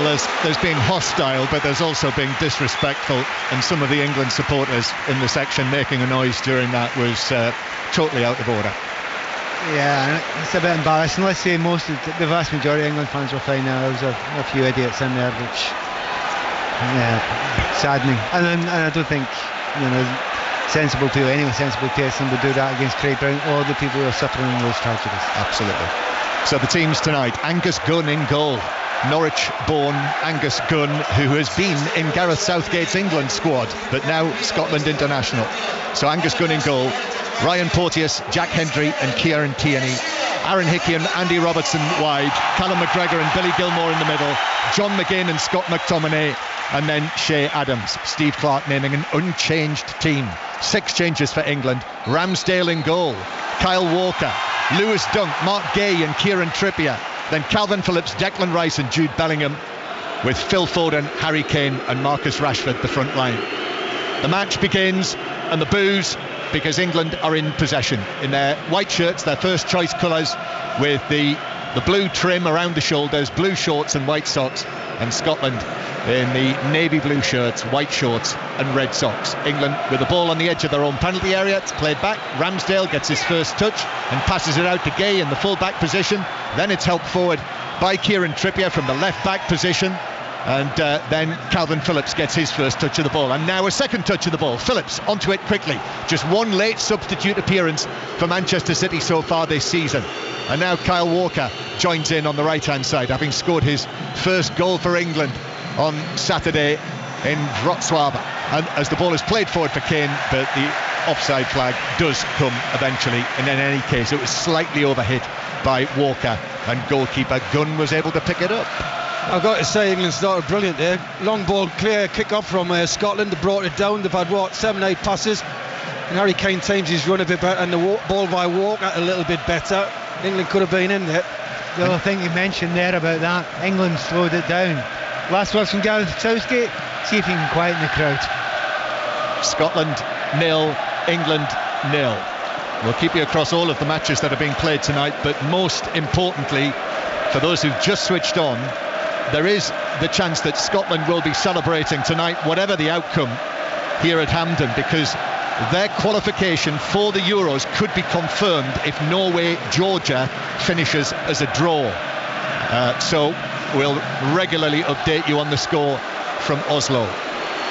there's been hostile, but there's also been disrespectful, and some of the England supporters in the section making a noise during that was totally out of order. Yeah, it's a bit embarrassing. Let's say the vast majority of England fans were fine. There was a few idiots in there, which, yeah, saddening. And I don't think, sensible people, any sensible person would do that against Craig Brown or the people who are suffering those tragedies. Absolutely. So the teams tonight: Angus Gunn in goal. Norwich-born Angus Gunn, who has been in Gareth Southgate's England squad, but now Scotland international. So Angus Gunn in goal. Ryan Porteous, Jack Hendry and Kieran Tierney. Aaron Hickey and Andy Robertson wide. Callum McGregor and Billy Gilmore in the middle. John McGinn and Scott McTominay. And then Shea Adams. Steve Clarke naming an unchanged team. 6 changes for England. Ramsdale in goal. Kyle Walker, Lewis Dunk, Mark Gay and Kieran Trippier. Then Calvin Phillips, Declan Rice and Jude Bellingham, with Phil Foden, Harry Kane and Marcus Rashford the front line. The match begins, and the boos, because England are in possession in their white shirts, their first choice colours, with the blue trim around the shoulders, blue shorts and white socks, and Scotland in the navy blue shirts, white shorts and red socks. England with the ball on the edge of their own penalty area. It's played back. Ramsdale gets his first touch and passes it out to Gay in the full back position. Then it's helped forward by Kieran Trippier from the left back position. And then Calvin Phillips gets his first touch of the ball, and now a second touch of the ball. Phillips onto it quickly. Just one late substitute appearance for Manchester City so far this season. And now Kyle Walker joins in on the right hand side, having scored his first goal for England on Saturday in Wrocław. And as the ball is played forward for Kane, but the offside flag does come eventually, and in any case it was slightly overhit by Walker, and goalkeeper Gunn was able to pick it up. I've got to say, England started brilliant there. Long ball, clear kick off from Scotland. They brought it down. They've had 7-8 passes, and Harry Kane times his run a bit better, and the ball by Walker a little bit better. England could have been in there. The other thing you mentioned there about that, England slowed it down. Last words from Gareth Southgate: see if you can quieten the crowd. Scotland 0, England 0. We'll keep you across all of the matches that are being played tonight, but most importantly, for those who've just switched on, there is the chance that Scotland will be celebrating tonight, whatever the outcome here at Hampden, because their qualification for the Euros could be confirmed if Norway-Georgia finishes as a draw. So we'll regularly update you on the score from Oslo,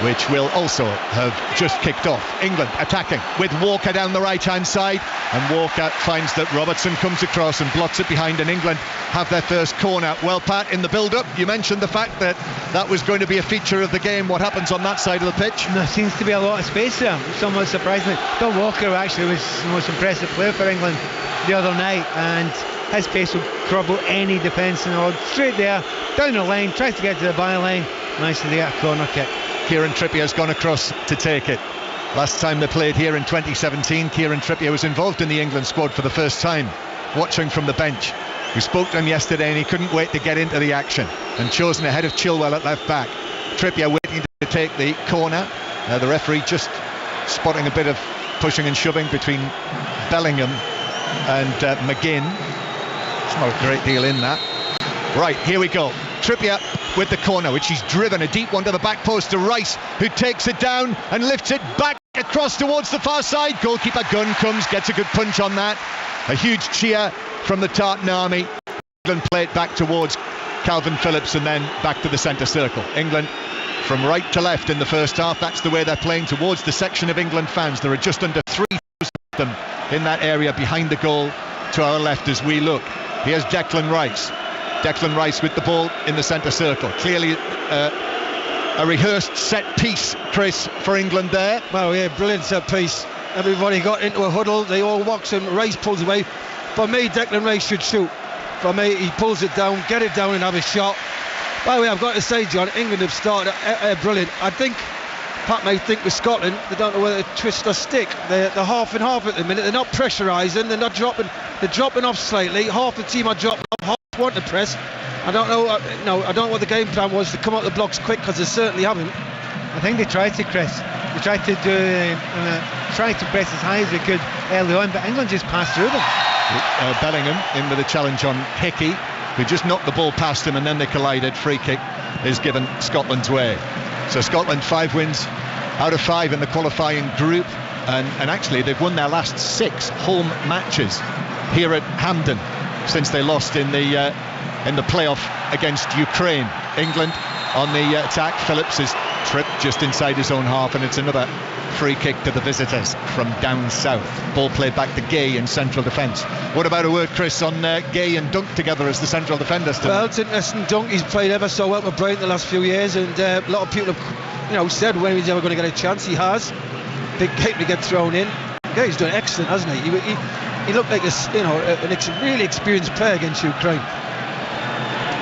which will also have just kicked off. England attacking with Walker down the right hand side, and Walker finds that Robertson comes across and blocks it behind, and England have their first corner. Well, Pat, in the build-up you mentioned the fact that that was going to be a feature of the game. What happens on that side of the pitch? There seems to be a lot of space there, somewhat surprisingly. Bill Walker actually was the most impressive player for England the other night, and his pace will trouble any defence in the world. Straight there, down the line, tries to get to the byline, managed to get a corner kick. Kieran Trippier's gone across to take it. Last time they played here in 2017, Kieran Trippier was involved in the England squad for the first time, watching from the bench. We spoke to him yesterday and he couldn't wait to get into the action, and chosen ahead of Chilwell at left back. Trippier waiting to take the corner. The referee just spotting a bit of pushing and shoving between Bellingham and McGinn. It's not a great deal in that. Right, here we go. Trippier with the corner, which he's driven a deep one to the back post to Rice, who takes it down and lifts it back across towards the far side. Goalkeeper Gunn comes, gets a good punch on that. A huge cheer from the Tartan Army. England play it back towards Calvin Phillips and then back to the centre circle. England from right to left in the first half. That's the way they're playing, towards the section of England fans. There are just under 3,000 of them in that area behind the goal to our left as we look. Here's Declan Rice. Declan Rice with the ball in the centre circle. Clearly a rehearsed set piece, Chris, for England there. Well, yeah, brilliant set piece. Everybody got into a huddle. They all walks and Rice pulls away. For me, Declan Rice should shoot. For me, he pulls it down, get it down and have a shot. By the way, I've got to say, John, England have started brilliant. I think Pat may think with Scotland, they don't know whether to twist or stick. They're half and half at the minute. They're not pressurising. They're not dropping. They're dropping off slightly. Half the team are dropping off. Half want to press. I don't know. I don't know what the game plan was to come out the blocks quick, because they certainly haven't. I think they tried to, Chris. They tried to try to press as high as they could early on, but England just passed through them. Bellingham in with a challenge on Hickey, who just knocked the ball past him, and then they collided. Free kick is given Scotland's way. So Scotland 5 wins out of 5 in the qualifying group, and actually they've won their last 6 home matches here at Hampden since they lost in the playoff against Ukraine. England on the attack. Phillips is tripped just inside his own half, and it's another free kick to the visitors from down south. Ball played back to Gay in central defence. What about a word, Chris, on Gay and Dunk together as the central defenders tonight? Well, it's interesting. Dunk, he's played ever so well with Brighton the last few years, and a lot of people have said when he's ever going to get a chance. He has. Big kick to get thrown in. Gay's done excellent, hasn't he? He looked like a really experienced player against Ukraine.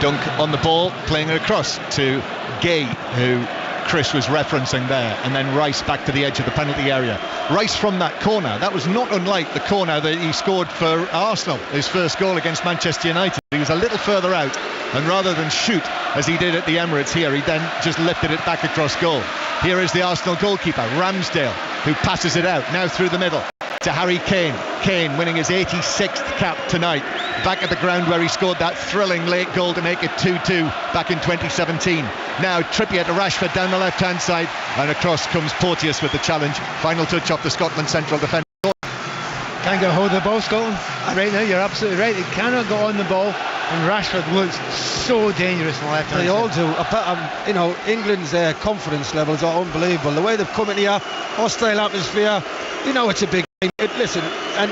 Dunk on the ball, playing it across to Gay, who Chris was referencing there, and then Rice back to the edge of the penalty area. Rice from that corner, that was not unlike the corner that he scored for Arsenal, his first goal against Manchester United. He was a little further out, and rather than shoot as he did at the Emirates here, he then just lifted it back across goal. Here is the Arsenal goalkeeper, Ramsdale, who passes it out, now through the middle to Harry Kane. Kane winning his 86th cap tonight, back at the ground where he scored that thrilling late goal to make it 2-2 back in 2017. Now Trippier to Rashford down the left hand side, and across comes Porteous with the challenge. Final touch off the Scotland central defender. Can't get hold of the ball, Scotland. Right now, you're absolutely right. They cannot go on the ball, and Rashford looks so dangerous on the left hand side. They all do. England's confidence levels are unbelievable. The way they've come in here, hostile atmosphere. It's a big game. Listen, and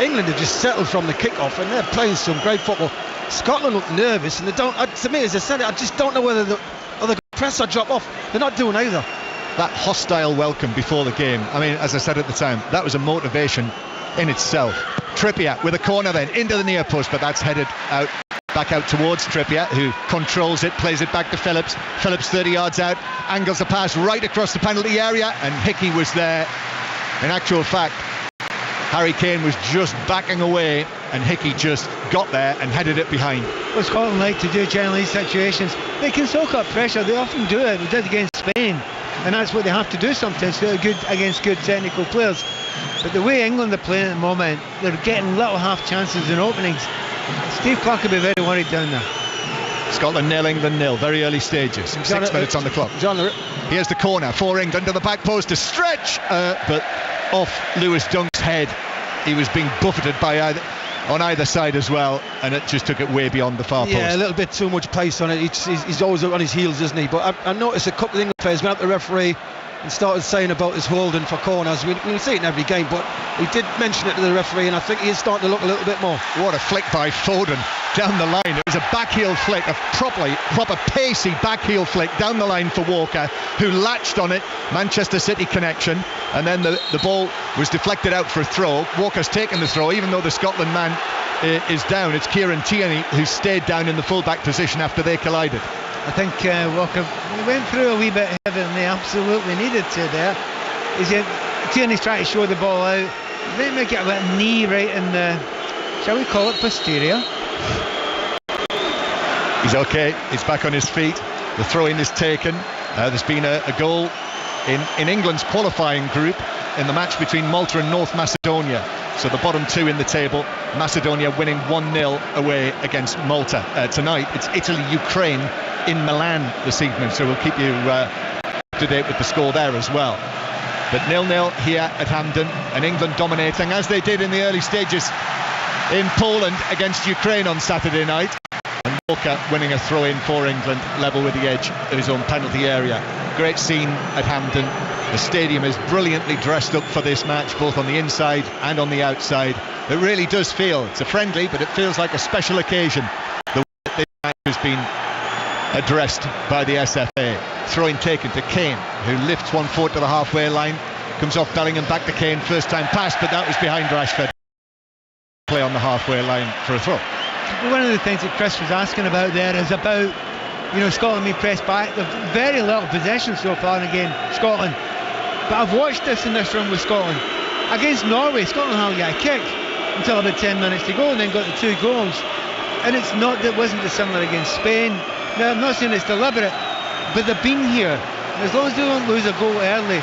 England have just settled from the kick-off, and they're playing some great football. Scotland look nervous, and they don't. To me, as I said, I just don't know whether they're going to press or drop off. They're not doing either. That hostile welcome before the game. I mean, as I said at the time, that was a motivation in itself. Trippier with a corner then into the near post, but that's headed out, back out towards Trippier, who controls it, plays it back to Phillips. Phillips 30 yards out, angles a pass right across the penalty area, and Hickey was there. In actual fact, Harry Kane was just backing away, and Hickey just got there and headed it behind. What Scotland like to do generally in these situations, they can soak up pressure. They often do it. They did against Spain, and that's what they have to do sometimes. They're good against good technical players. But the way England are playing at the moment, they're getting little half chances and openings. Steve Clarke will be very worried down there. Scotland 0, England 0, very early stages. 6 minutes on the clock. Here's the corner for England to the back post to stretch, but off Lewis Dunk's head. He was being buffeted on either side as well, and it just took it way beyond the far post. Yeah, a little bit too much pace on it. He's always on his heels, isn't he? But I noticed a couple of England players went up to the referee and started saying about his holding for corners. We see it in every game, but he did mention it to the referee, and I think he is starting to look a little bit more. What a flick by Foden down the line. It was a backheel flick, a proper pacey backheel flick down the line for Walker, who latched on it. Manchester City connection, and then the ball was deflected out for a throw. Walker's taken the throw, even though the Scotland man is down. It's Kieran Tierney who stayed down in the full-back position after they collided. I think Walker went through a wee bit heavier than they absolutely needed to there. Tierney's trying to show the ball out. They make it a little knee right in the, shall we call it, posterior. He's okay, he's back on his feet. The throw-in is taken. There's been a goal in England's qualifying group in the match between Malta and North Macedonia. So the bottom two in the table, Macedonia winning 1-0 away against Malta. Tonight it's Italy-Ukraine in Milan this evening, so we'll keep you up to date with the score there as well. But 0-0 here at Hampden, and England dominating as they did in the early stages in Poland against Ukraine on Saturday night. And Walker winning a throw-in for England, level with the edge of his own penalty area. Great scene at Hampden. The stadium is brilliantly dressed up for this match, both on the inside and on the outside. It really does feel, it's a friendly, but it feels like a special occasion. The way that this match has been addressed by the SFA. Throw-in taken to Kane, who lifts one foot to the halfway line, comes off Bellingham back to Kane, first time pass, but that was behind Rashford. Play on the halfway line for a throw. One of the things that Chris was asking about there is about, Scotland being pressed back. They've very little possession so far, and again, Scotland. But I've watched this in this run with Scotland. Against Norway, Scotland hardly got a kick until about 10 minutes to go, and then got the 2 goals. And it wasn't dissimilar against Spain. Now, I'm not saying it's deliberate, but they've been here. As long as they don't lose a goal early,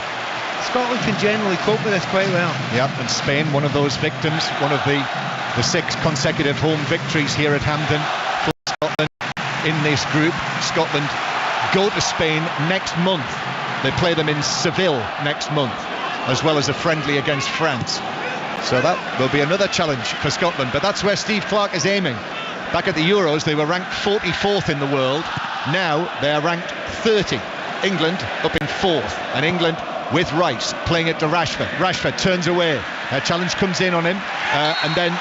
Scotland can generally cope with this quite well. Yeah, and Spain, one of those victims, one of the 6 consecutive home victories here at Hampden for Scotland in this group. Scotland go to Spain next month. They play them in Seville next month, as well as a friendly against France. So that will be another challenge for Scotland, but that's where Steve Clarke is aiming. Back at the Euros, they were ranked 44th in the world. Now they are ranked 30. England up in 4th, and England with Rice playing it to Rashford. Rashford turns away. A challenge comes in on him, and then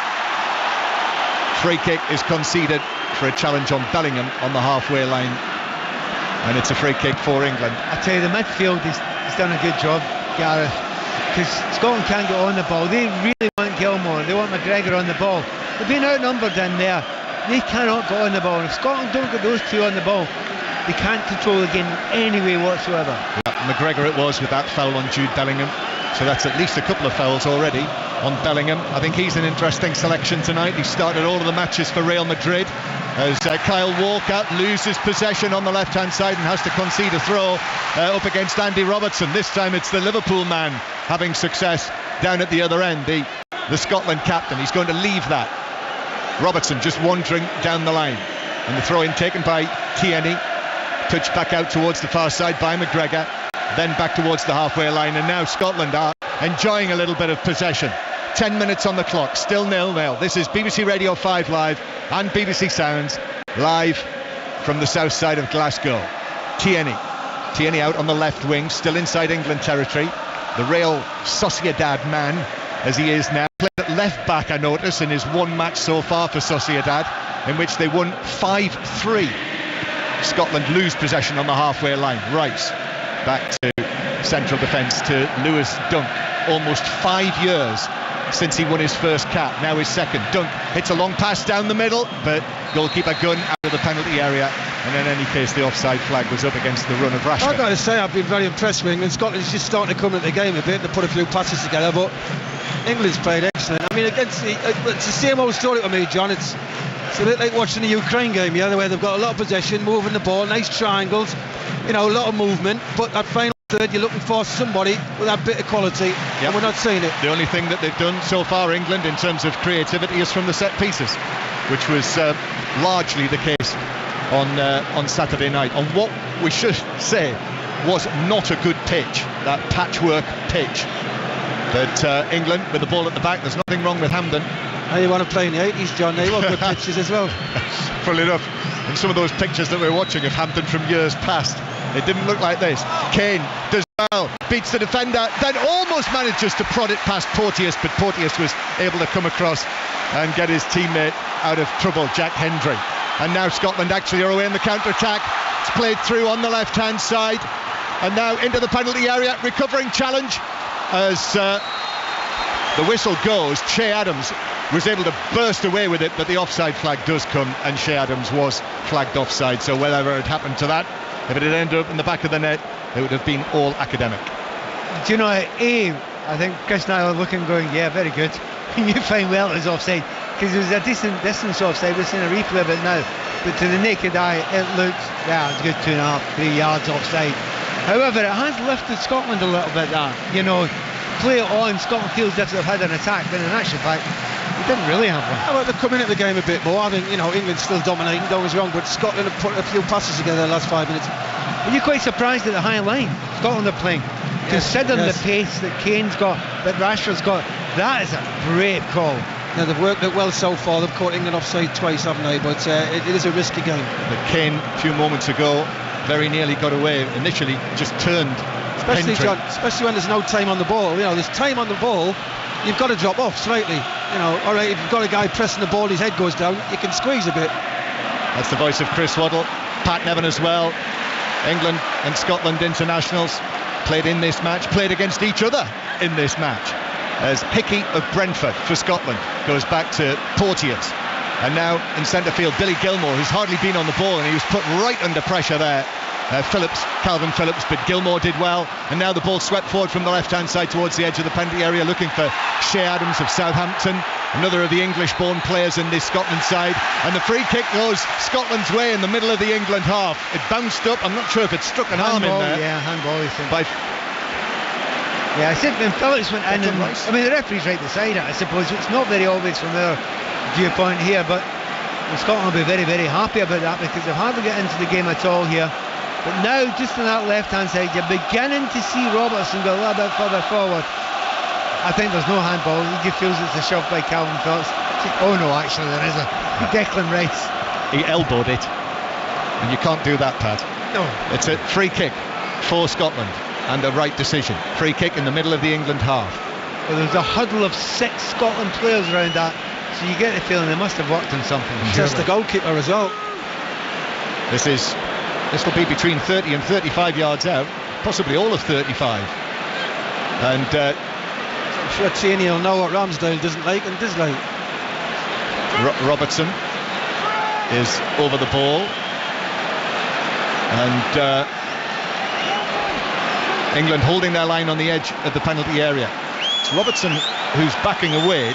free kick is conceded for a challenge on Bellingham on the halfway line, and it's a free kick for England. I tell you, the midfield has done a good job, Gareth, because Scotland can't get on the ball. They really want Gilmour, they want McGregor on the ball. They've been outnumbered in there. They cannot get on the ball. If Scotland don't get those two on the ball, they can't control the game in any way whatsoever. Yeah, McGregor it was with that foul on Jude Bellingham. So that's at least a couple of fouls already on Bellingham. I think he's an interesting selection tonight. He started all of the matches for Real Madrid as Kyle Walker loses possession on the left-hand side and has to concede a throw up against Andy Robertson. This time it's the Liverpool man having success down at the other end, the Scotland captain. He's going to leave that. Robertson just wandering down the line, and the throw-in taken by Tierney, touched back out towards the far side by McGregor, then back towards the halfway line, and now Scotland are enjoying a little bit of possession. 10 minutes on the clock, still 0-0. This is BBC Radio 5 Live and BBC Sounds live from the south side of Glasgow. Tierney out on the left wing, still inside England territory. The Real Sociedad man, as he is now, played at left back, I notice, in his one match so far for Sociedad, in which they won 5-3. Scotland lose possession on the halfway line. Rice back to central defence to Lewis Dunk. Almost 5 years since he won his first cap, now his second. Dunk hits a long pass down the middle, but goalkeeper Gunn out of the penalty area, and in any case the offside flag was up against the run of Rashford. I've got to say, I've been very impressed with England. Scotland's just starting to come into the game a bit, to put a few passes together, but England's played excellent. I mean, against it's the same old story to me, John. It's a bit like watching the Ukraine game, yeah, where they've got a lot of possession, moving the ball, nice triangles, a lot of movement, but that final third, you're looking for somebody with that bit of quality, and we're not seeing it. The only thing that they've done so far, England, in terms of creativity, is from the set pieces, which was largely the case on Saturday night. On what we should say was not a good pitch, that patchwork pitch. But England with the ball at the back, there's nothing wrong with Hampden. How you want to play in the 80s, John? They want good pitches as well. Funnily enough, in some of those pictures that we're watching of Hampden from years past, it didn't look like this. Kane does well, beats the defender, then almost manages to prod it past Porteous, but Porteous was able to come across and get his teammate out of trouble, Jack Hendry. And now Scotland actually are away in the counter-attack. It's played through on the left-hand side, and now into the penalty area, recovering challenge as the whistle goes. Che Adams was able to burst away with it, but the offside flag does come, and Che Adams was flagged offside. So whatever had happened to that, if it had ended up in the back of the net, it would have been all academic. Do you know, I think Chris and I are looking going, yeah, very good. You find well it was offside, because it was a decent distance offside. We're seeing a replay of it now, but to the naked eye it looked, yeah, it's a good 2.5, 3 yards offside. However, it has lifted Scotland a little bit there. Play it on, Scotland feels as if they've had an attack, but in actual fact they didn't really have one. Well, they're coming at the game a bit more. I think, England's still dominating, don't get me wrong, but Scotland have put a few passes together the last 5 minutes. Are you quite surprised at the high line Scotland are playing? Considering the pace that Kane's got, that Rashford's got, that is a brave call. Yeah, they've worked it well so far. They've caught England offside twice, haven't they? But it is a risky game. But Kane, a few moments ago, very nearly got away. Initially just turned. Especially, John, especially when there's no time on the ball. There's time on the ball, you've got to drop off slightly. All right, if you've got a guy pressing the ball, his head goes down, you can squeeze a bit. That's the voice of Chris Waddle. Pat Nevin as well. England and Scotland internationals played in this match, played against each other in this match, as Hickey of Brentford for Scotland goes back to Porteous. And now in centre field, Billy Gilmour, who's hardly been on the ball, and he was put right under pressure there. Calvin Phillips, but Gilmour did well, and now the ball swept forward from the left-hand side towards the edge of the penalty area, looking for Che Adams of Southampton, another of the English-born players in this Scotland side, and the free kick goes Scotland's way in the middle of the England half. It bounced up, I'm not sure if it struck an arm in there. Yeah, handball, I think. I think when Phillips went in, the referee's right beside it, I suppose. It's not very obvious from our viewpoint here, but Scotland will be very, very happy about that, because they've hardly got into the game at all here. But now, just on that left-hand side, you're beginning to see Robertson go a little bit further forward. I think there's no handball. He just feels it's a shove by Calvin Phillips. Oh no, actually there is a Declan Rice. He elbowed it, and you can't do that, Pat. No. It's a free kick for Scotland, and the right decision. Free kick in the middle of the England half. Well, there's a huddle of 6 Scotland players around that, so you get the feeling they must have worked on something. Just the goalkeeper as well. This will be between 30 and 35 yards out, possibly all of 35. And I'm sure Tierney will know what Ramsdale doesn't like and does like. Robertson is over the ball, and England holding their line on the edge of the penalty area. It's Robertson who's backing away.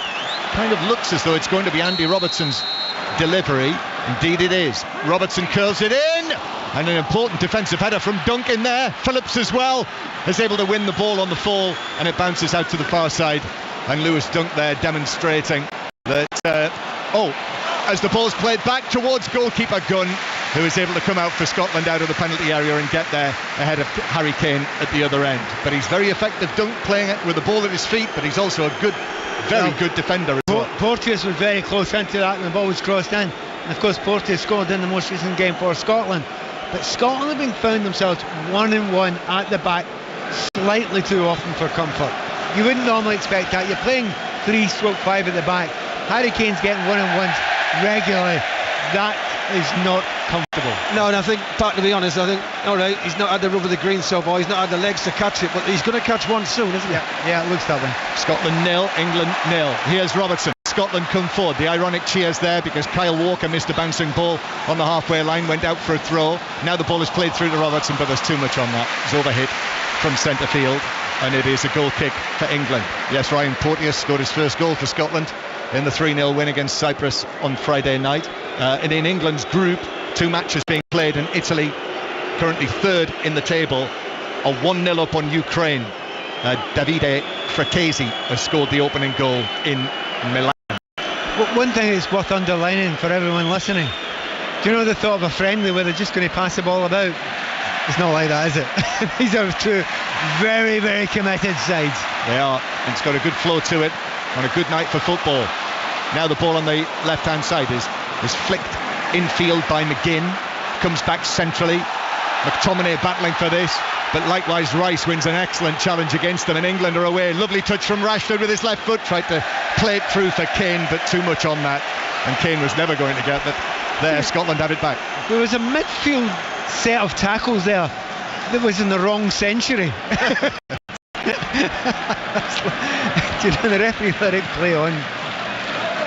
Kind of looks as though it's going to be Andy Robertson's delivery. Indeed it is. Robertson curls it in, and an important defensive header from Dunk in there. Phillips as well is able to win the ball on the fall, and it bounces out to the far side, and Lewis Dunk there demonstrating that as the ball's played back towards goalkeeper Gunn, who is able to come out for Scotland out of the penalty area and get there ahead of Harry Kane at the other end. But he's very effective, Dunk, playing it with the ball at his feet, but he's also a very good defender as well. Porteous was very close into that when the ball was crossed in, and of course Porteous scored in the most recent game for Scotland. But Scotland have been found themselves 1-1 at the back slightly too often for comfort. You wouldn't normally expect that. You're playing 3/5 at the back. Harry Kane's getting 1-on-1s regularly. That is not comfortable. No, and I think, Pat, to be honest, I think, all right, he's not had the rub of the green so far, he's not had the legs to catch it, but he's going to catch one soon, isn't he? Yeah, it looks that way. Scotland 0, England 0. Here's Robertson. Scotland come forward. The ironic cheers there because Kyle Walker missed a bouncing ball on the halfway line, went out for a throw. Now the ball is played through to Robertson, but there's too much on that. It's overhit from centre field, and it is a goal kick for England. Yes, Ryan Porteous scored his first goal for Scotland in the 3-0 win against Cyprus on Friday night. And in England's group, 2 matches being played, and Italy currently 3rd in the table, are 1-0 up on Ukraine. Davide Frattesi has scored the opening goal in Milan. One thing that's worth underlining for everyone listening, do you know the thought of a friendly where they're just going to pass the ball about? It's not like that, is it? These are 2 very, very committed sides. They are. It's got a good flow to it on a good night for football. Now the ball on the left-hand side is flicked infield by McGinn, comes back centrally. McTominay battling for this, but likewise Rice wins an excellent challenge against them, and England are away. Lovely touch from Rashford with his left foot, tried to play it through for Kane, but too much on that, and Kane was never going to get that. There, Scotland have it back. There was a midfield set of tackles there that was in the wrong century. Do you know, the referee let it play on.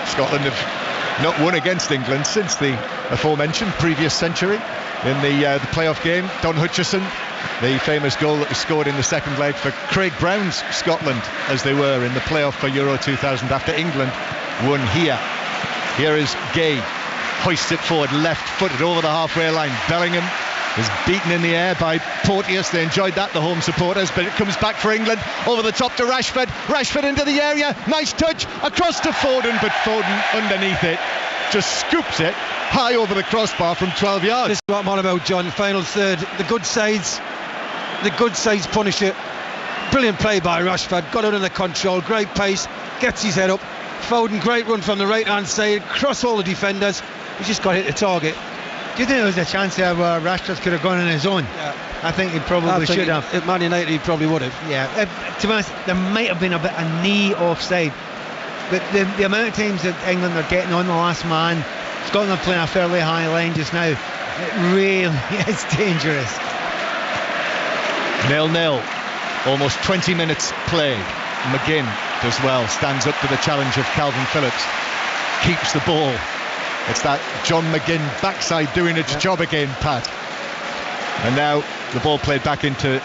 Scotland have not won against England since the aforementioned previous century in the playoff game. Don Hutchison, the famous goal that was scored in the second leg for Craig Brown's Scotland, as they were in the playoff for Euro 2000 after England won here. Here is Gay, hoists it forward, left-footed over the halfway line. Bellingham is beaten in the air by Porteous. They enjoyed that, the home supporters, but it comes back for England, over the top to Rashford into the area, nice touch, across to Foden, but Foden underneath it just scoops it high over the crossbar from 12 yards. This is what I'm on about, John. Final third, the good sides punish it. Brilliant play by Rashford, got under the control, great pace, gets his head up. Foden, great run from the right hand side, cross all the defenders, he's just got hit the target. Do you think there was a chance there where Rashford could have gone on his own? Yeah. I think he probably should have. At Man United he probably would have. Yeah, to be honest, there might have been a bit of knee offside, but the amount of times that England are getting on the last man, Scotland are playing a fairly high line just now, it really is dangerous. 0-0, almost 20 minutes played. McGinn does well, stands up to the challenge of Calvin Phillips, keeps the ball. It's that John McGinn backside doing its job again, Pat. And now the ball played back into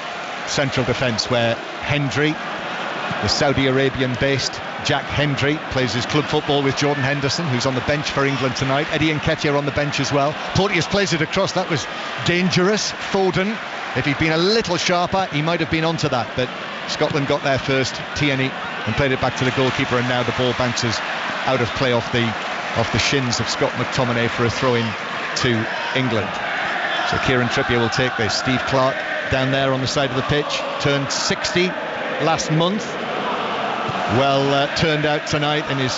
central defence, where Hendry, the Saudi Arabian based Jack Hendry, plays his club football with Jordan Henderson, who's on the bench for England tonight. Eddie Nketiah on the bench as well. Porteous plays it across, that was dangerous. Foden, if he'd been a little sharper, he might have been onto that, but Scotland got there first, Tierney, and played it back to the goalkeeper, and now the ball bounces out of play off the shins of Scott McTominay for a throw-in to England. So Kieran Trippier will take this. Steve Clarke down there on the side of the pitch, turned 60 last month. Well turned out tonight in his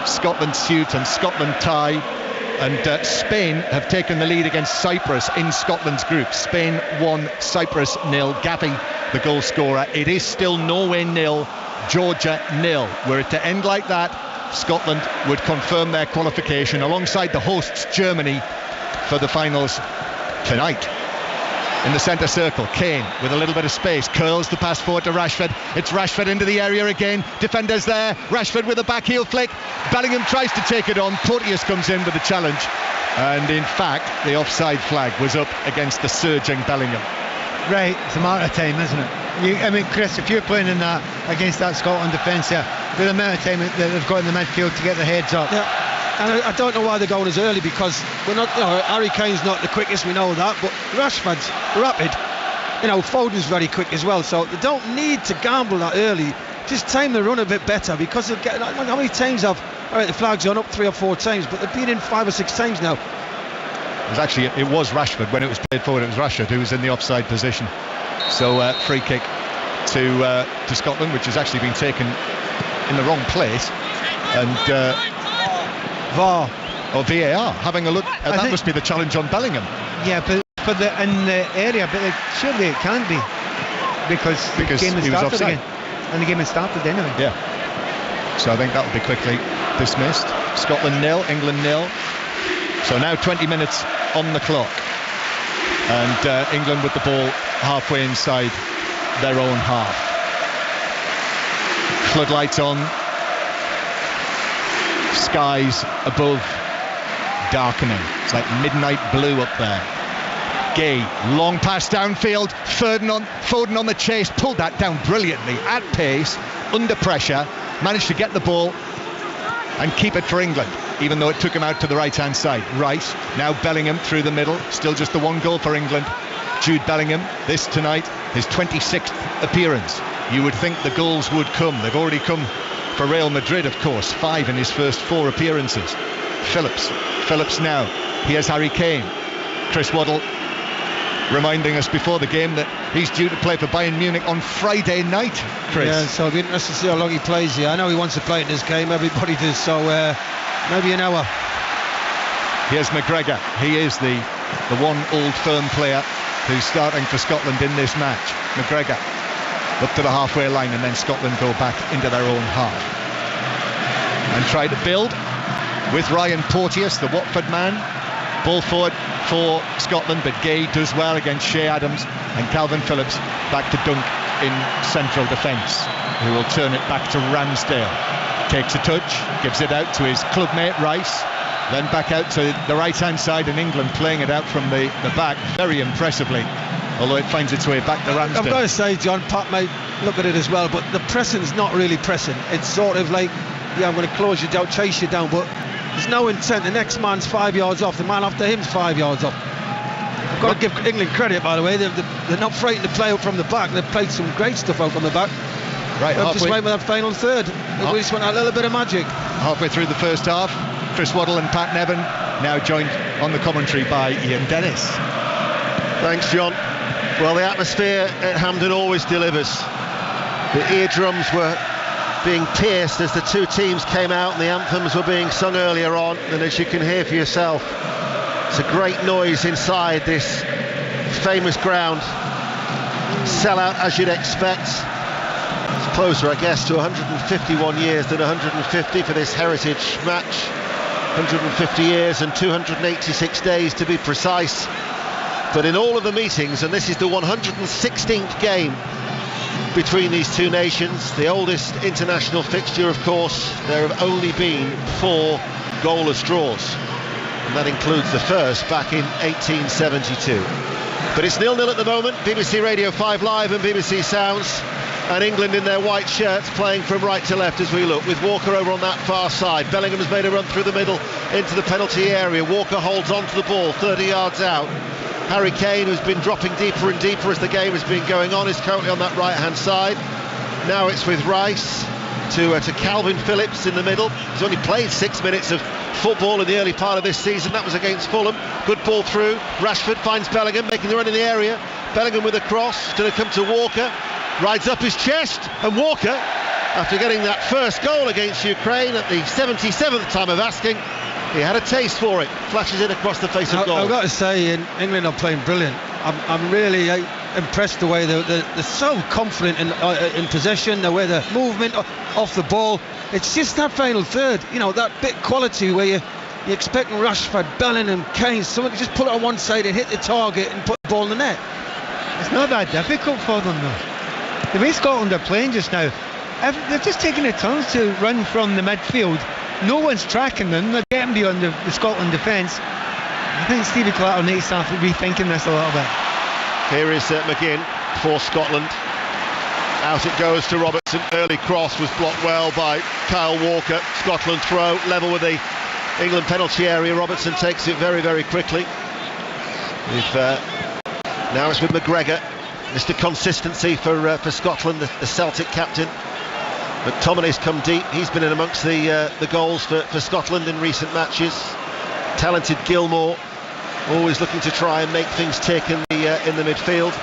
Scotland suit and Scotland tie. And Spain have taken the lead against Cyprus in Scotland's group. Spain 1, Cyprus 0. Gavi, the goal scorer. It is still Norway 0, Georgia 0. Were it to end like that, Scotland would confirm their qualification alongside the hosts Germany for the finals tonight. In the centre circle, Kane with a little bit of space, curls the pass forward to Rashford. It's Rashford into the area again, defenders there, Rashford with a back heel flick. Bellingham tries to take it on, Porteous comes in with the challenge, and in fact the offside flag was up against the surging Bellingham. Right, it's a matter of time, isn't it? Chris, if you're playing in that against that Scotland defence here, with the amount of time that they've got in the midfield to get their heads up. Yeah. And I don't know why they're going as early, because we're not, Harry Kane's not the quickest, we know that, but Rashford's rapid. Foden's very quick as well, so they don't need to gamble that early. Just time the run a bit better, because they'll get, how many times the flag's gone up 3 or 4 times, but they've been in 5 or 6 times now. It was Rashford. When it was played forward, it was Rashford who was in the offside position. So free kick to Scotland, which has actually been taken in the wrong place, and VAR or VAR having a look. That must be the challenge on Bellingham. Yeah, but in the area, but surely it can't be, because the game has started again, and the game has started anyway. Yeah. So I think that will be quickly dismissed. Scotland 0, England 0. So now 20 minutes on the clock, and England with the ball halfway inside their own half. Floodlights on. Skies above darkening. It's like midnight blue up there. Gay, long pass downfield. Foden on the chase, pulled that down brilliantly at pace, under pressure, managed to get the ball and keep it for England, even though it took him out to the right hand side. Rice, now Bellingham through the middle, still just the one goal for England. Jude Bellingham, this tonight, his 26th appearance. You would think the goals would come. They've already come for Real Madrid, of course, 5 in his first 4 appearances. Phillips now. Here's Harry Kane. Chris Waddle reminding us before the game that he's due to play for Bayern Munich on Friday night, Chris. Yeah, so it'll be interesting to see how long he plays here. I know he wants to play in this game, everybody does, so maybe an hour. Here's McGregor. He is the one old firm player who's starting for Scotland in this match. McGregor up to the halfway line, and then Scotland go back into their own half and try to build with Ryan Porteous, the Watford man. Ball forward for Scotland, but Gay does well against Shea Adams, and Calvin Phillips back to Dunk in central defence, who will turn it back to Ramsdale. Takes a touch, gives it out to his clubmate Rice, then back out to the right hand side, and England playing it out from the back very impressively, although it finds its way back to Ramsdale. I've got to say, John, Pat may look at it as well, but the pressing's not really pressing. It's sort of like, I'm going to close you down, chase you down, but there's no intent. The next man's 5 yards off, the man after him's 5 yards off. I've got to give England credit, by the way. They're not frightened to play out from the back. They've played some great stuff out from the back. Right, they've just went with that final third. We just want a little bit of magic. Halfway through the first half, Chris Waddle and Pat Nevin, now joined on the commentary by Ian Dennis. Thanks, John. Well, the atmosphere at Hampden always delivers. The eardrums were being pierced as the two teams came out, and the anthems were being sung earlier on, and as you can hear for yourself, it's a great noise inside this famous ground. Sellout as you'd expect. It's closer, I guess, to 151 years than 150 for this heritage match. 150 years and 286 days to be precise. But in all of the meetings, and this is the 116th game between these two nations, the oldest international fixture, of course, there have only been 4 goalless draws, and that includes the first back in 1872. But it's 0-0 at the moment. BBC Radio 5 Live and BBC Sounds, and England in their white shirts playing from right to left as we look, with Walker over on that far side. Bellingham has made a run through the middle into the penalty area. Walker holds on to the ball 30 yards out. Harry Kane, who's been dropping deeper and deeper as the game has been going on, is currently on that right hand side. Now it's with Rice. to Calvin Phillips in the middle. He's only played 6 minutes of football in the early part of this season. That was against Fulham. Good ball through. Rashford finds Bellingham, making the run in the area. Bellingham with a cross, going to come to Walker. Rides up his chest, and Walker, after getting that first goal against Ukraine at the 77th time of asking, he had a taste for it. Flashes it across the face of goal. I've got to say, England are playing brilliant. I'm really impressed the way they're so confident in possession, the way the movement off the ball. It's just that final third, that bit quality where you're expecting Rashford, Bellingham, Kane, someone to just pull it on one side and hit the target and put the ball in the net. It's not that difficult for them though. The way Scotland are playing just now, they're just taking a turns to run from the midfield. No one's tracking them. They're getting beyond the Scotland defence. I think Stevie Clark needs to start rethinking this a little bit. Here is McGinn for Scotland. Out it goes to Robertson. Early cross was blocked well by Kyle Walker. Scotland throw level with the England penalty area. Robertson takes it very, very quickly. Now it's with McGregor. Mr. Consistency for Scotland, the Celtic captain. McTominay's come deep. He's been in amongst the goals for Scotland in recent matches. Talented Gilmour, always looking to try and make things tick in the midfield.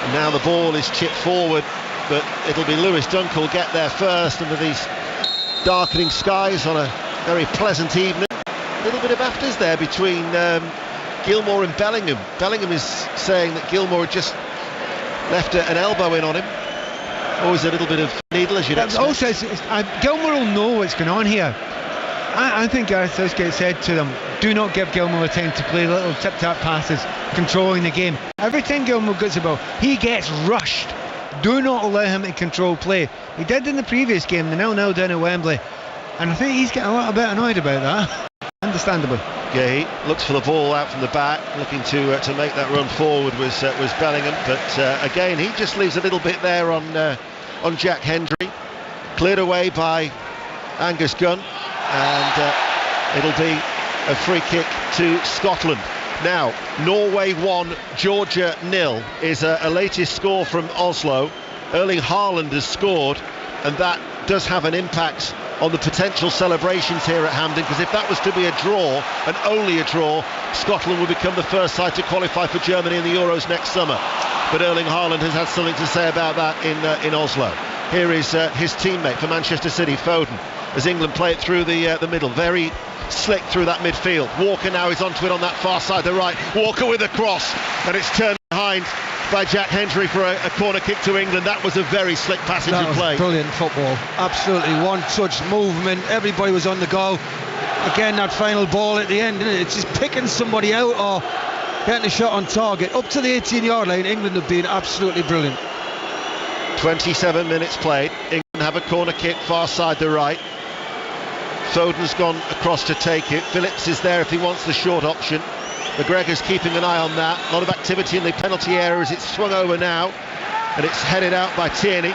And now the ball is chipped forward, but it'll be Lewis Dunk who'll get there first under these darkening skies on a very pleasant evening. A little bit of afters there between Gilmour and Bellingham. Bellingham is saying that Gilmour had just left an elbow in on him. Always a little bit of needle, as you'd expect. Also, Gilmour will know what's going on here. I think Gareth Southgate said to them, do not give Gilmour the time to play little tip-tap passes, controlling the game. Every time Gilmour gets the ball, he gets rushed. Do not allow him to control play. He did in the previous game, the 0-0 down at Wembley. And I think he's getting a little bit annoyed about that. Understandably. Yeah, he looks for the ball out from the back, looking to make that run forward was Bellingham, but again he just leaves a little bit there on Jack Hendry, cleared away by Angus Gunn, and it'll be a free kick to Scotland. Now, Norway 1, Georgia 0 is a latest score from Oslo. Erling Haaland has scored, and that does have an impact on the potential celebrations here at Hampden, because if that was to be a draw, and only a draw, Scotland would become the first side to qualify for Germany in the Euros next summer. But Erling Haaland has had something to say about that in Oslo. Here is his teammate for Manchester City, Foden, as England play it through the middle. Very slick through that midfield. Walker now is onto it on that far side, the right. Walker with a cross, and it's turned behind by Jack Hendry for a corner kick to England. That was a very slick passage of play. Brilliant football, absolutely one-touch movement. Everybody was on the go. Again, that final ball at the end, isn't it? It's just picking somebody out or getting a shot on target. Up to the 18-yard line, England have been absolutely brilliant. 27 minutes played. England have a corner kick far side the right. Foden's gone across to take it. Phillips is there if he wants the short option. McGregor's keeping an eye on that. A lot of activity in the penalty area as it's swung over now, and it's headed out by Tierney.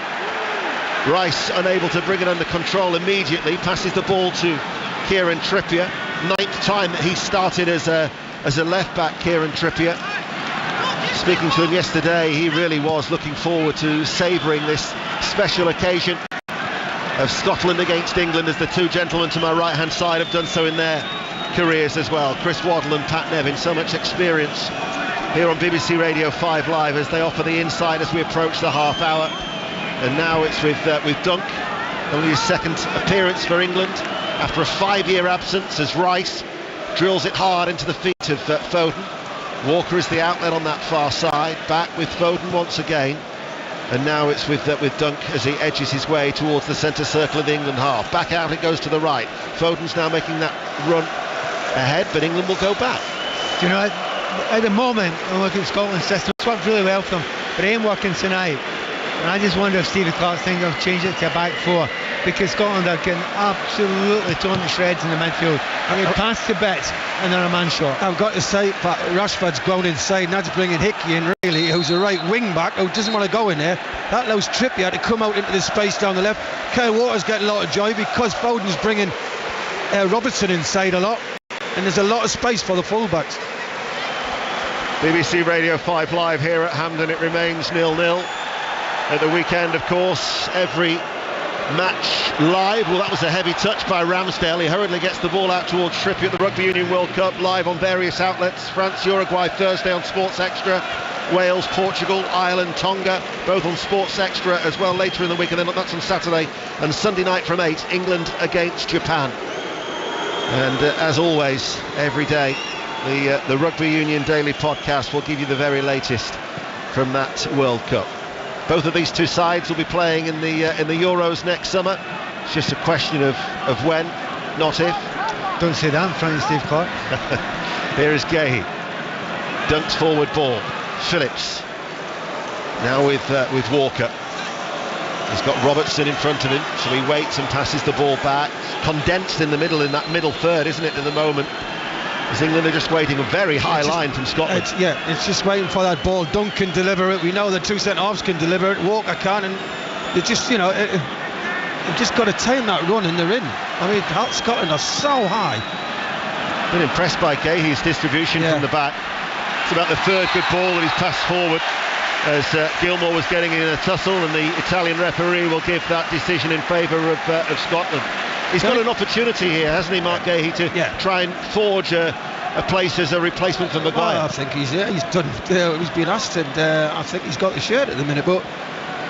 Rice unable to bring it under control immediately, passes the ball to Kieran Trippier. 9th time that he started as a left back, Kieran Trippier. Speaking to him yesterday, he really was looking forward to savouring this special occasion of Scotland against England, as the two gentlemen to my right hand side have done so in their careers as well. Chris Waddle and Pat Nevin, so much experience here on BBC Radio 5 Live as they offer the insight as we approach the half hour. And now it's with Dunk, only his second appearance for England after a 5-year absence, as Rice drills it hard into the feet of Foden. Walker is the outlet on that far side, back with Foden once again. And now it's with Dunk as he edges his way towards the centre circle of the England half. Back out it goes to the right. Foden's now making that run ahead, but England will go back. Do you know, at the moment, I look at Scotland's system, it's worked really well for them, but it ain't working tonight. And I just wonder if Stevie Clark's thinking of changing it to a back four, because Scotland are getting absolutely torn to shreds in the midfield. And they pass to bits and they're a man short. I've got to say, Rashford's gone inside, and that's bringing Hickey in, really, who's a right wing back who doesn't want to go in there. That allows Trippier to come out into the space down the left. Kyle Walker's getting a lot of joy because Foden's bringing Robertson inside a lot, and there's a lot of space for the fullbacks. BBC Radio 5 Live here at Hampden. It remains 0-0. At the weekend, of course, every match live. Well, that was a heavy touch by Ramsdale. He hurriedly gets the ball out towards Trippier at the Rugby Union World Cup, live on various outlets. France, Uruguay Thursday on Sports Extra. Wales, Portugal, Ireland, Tonga, both on Sports Extra as well later in the week, and then that's on Saturday. And Sunday night from 8, England against Japan. And as always, every day, the Rugby Union Daily Podcast will give you the very latest from that World Cup. Both of these two sides will be playing in the Euros next summer. It's just a question of when, not if. Don't say that in front of Steve Clark. Here is Gahey. Dunks forward ball. Phillips. Now with Walker. He's got Robertson in front of him, so he waits and passes the ball back. Condensed in the middle, in that middle third, isn't it, at the moment? As England are just waiting a very high line from Scotland. It's just waiting for that ball. Dunk can deliver it. We know the two centre-halves can deliver it. Walker can, and they just, they've just got to tame that run and they're in. I mean, Scotland are so high. Been impressed by Gahey's distribution from the back. It's about the third good ball that he's passed forward as Gilmour was getting in a tussle, and the Italian referee will give that decision in favour of Scotland. He's got an opportunity here, hasn't he, Mark Gahey, to try and forge a place as a replacement for Maguire. Well, I think he's done. He's been asked, and I think he's got the shirt at the minute. But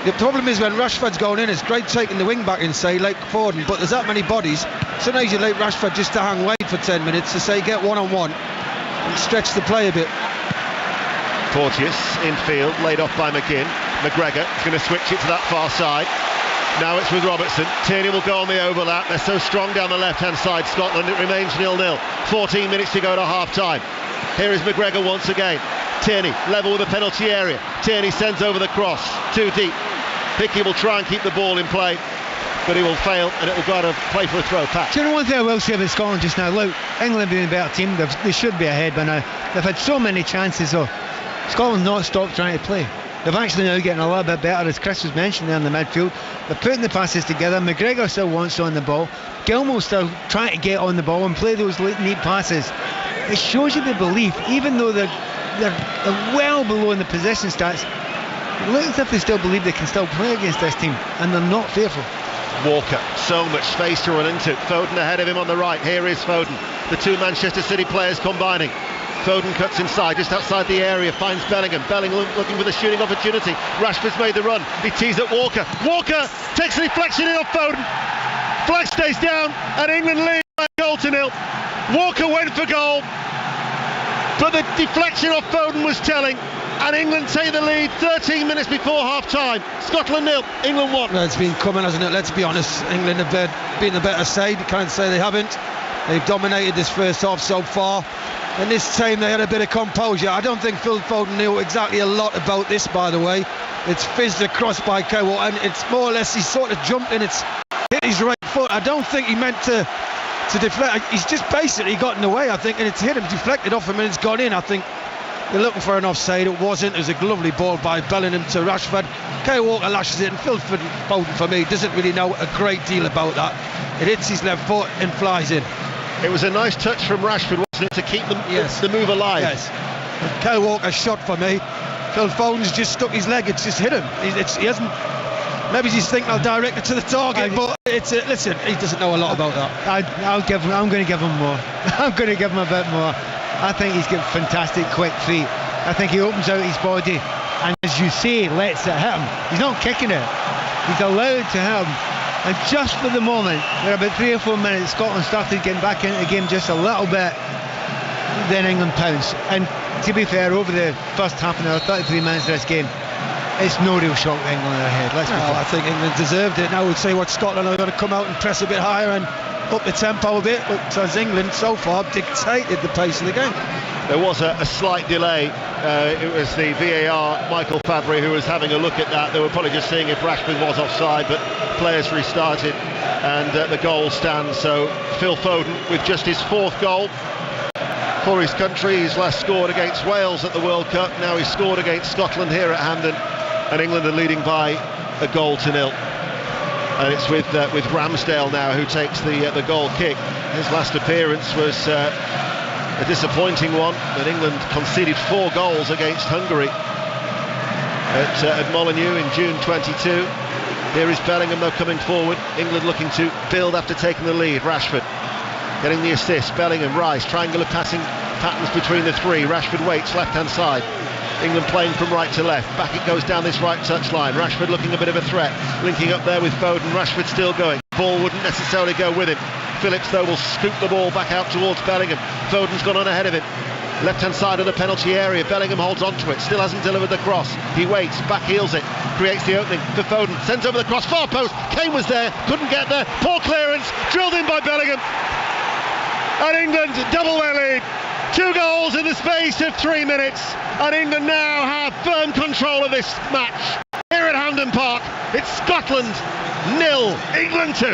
the problem is when Rashford's going in, it's great taking the wing back in, say, like Foden, but there's that many bodies. Sometimes you like Rashford just to hang wide for 10 minutes to say get one-on-one and stretch the play a bit. Porteous infield, laid off by McGinn. McGregor is going to switch it to that far side. Now it's with Robertson. Tierney will go on the overlap. They're so strong down the left-hand side, Scotland. It remains 0-0. 14 minutes to go to half-time. Here is McGregor once again. Tierney, level with the penalty area. Tierney sends over the cross. Too deep. Hickey will try and keep the ball in play, but he will fail, and it will go to play for a throw. Pat. Do you know one thing I will say about Scotland just now? Look, England being a better team, they should be ahead by now. They've had so many chances, though. Scotland not stopped trying to play. They've actually now getting a little bit better, as Chris was mentioning there in the midfield. They're putting the passes together. McGregor still wants on the ball. Gilmour still trying to get on the ball and play those neat passes. It shows you the belief, even though they're well below in the possession stats. It looks as if they still believe they can still play against this team, and they're not fearful. Walker, so much space to run into. Foden ahead of him on the right. Here is Foden. The two Manchester City players combining. Foden cuts inside, just outside the area, finds Bellingham. Bellingham looking for the shooting opportunity. Rashford's made the run. He tees at Walker. Walker takes a deflection in on Foden. Flag stays down, and England lead by a goal to 0. Walker went for goal, but the deflection off Foden was telling, and England take the lead 13 minutes before half-time. Scotland 0, England 1. Well, it's been coming, hasn't it? Let's be honest. England have been the better side. Can't say they haven't. They've dominated this first half so far. And this time they had a bit of composure. I don't think Phil Foden knew exactly a lot about this, by the way. It's fizzed across by Kyle, and it's more or less he's sort of jumped and it's hit his right foot. I don't think he meant to deflect. He's just basically got in the way, I think, and it's hit him, deflected off him, and it's gone in. I think they're looking for an offside. It wasn't. It was a lovely ball by Bellingham to Rashford. Kyle Walker lashes it, and Phil Foden, for me, doesn't really know a great deal about that. It hits his left foot and flies in. It was a nice touch from Rashford, wasn't it, to keep the move alive? Yes. Kyle Walker's shot for me. Phil Foden's just stuck his leg. It's just hit him. He hasn't. Maybe he's thinking I'll direct it to the target, but listen, he doesn't know a lot about that. I'm going to give him more. I'm going to give him a bit more. I think he's got fantastic quick feet. I think he opens out his body, and as you say, lets it hit him. He's not kicking it. He's allowed to hit him. And just for the moment, there are about 3 or 4 minutes, Scotland started getting back into the game just a little bit, then England pounced. And to be fair, over the first half an hour, 33 minutes of this game, it's no real shock that England are ahead. I think England deserved it. Now I would say what Scotland are going to come out and press a bit higher and up the tempo a bit, but as England so far dictated the pace of the game. There was a slight delay. It was the VAR, Michael Fabry, who was having a look at that. They were probably just seeing if Rashford was offside, but players restarted and the goal stands. So Phil Foden with just his 4th goal for his country. He's last scored against Wales at the World Cup. Now he's scored against Scotland here at Hampden, and England are leading by a goal to 0. And it's with Ramsdale now, who takes the goal kick. His last appearance was a disappointing one, but England conceded 4 goals against Hungary at Molineux in June 22. Here is Bellingham though coming forward. England looking to build after taking the lead. Rashford getting the assist. Bellingham, Rice, triangular passing patterns between the three. Rashford waits, left hand side. England playing from right to left. Back it goes down this right touchline. Rashford looking a bit of a threat, linking up there with Foden. Rashford still going. Ball wouldn't necessarily go with him. Phillips though will scoop the ball back out towards Bellingham. Foden's gone on ahead of him. Left hand side of the penalty area. Bellingham holds onto it, still hasn't delivered the cross. He waits, back heels it, creates the opening for Foden, sends over the cross, far post. Kane was there, couldn't get there. Poor clearance, drilled in by Bellingham. And England double their lead. 2 goals in the space of 3 minutes, and England now have firm control of this match. Here at Hampden Park, it's Scotland 0, England 2.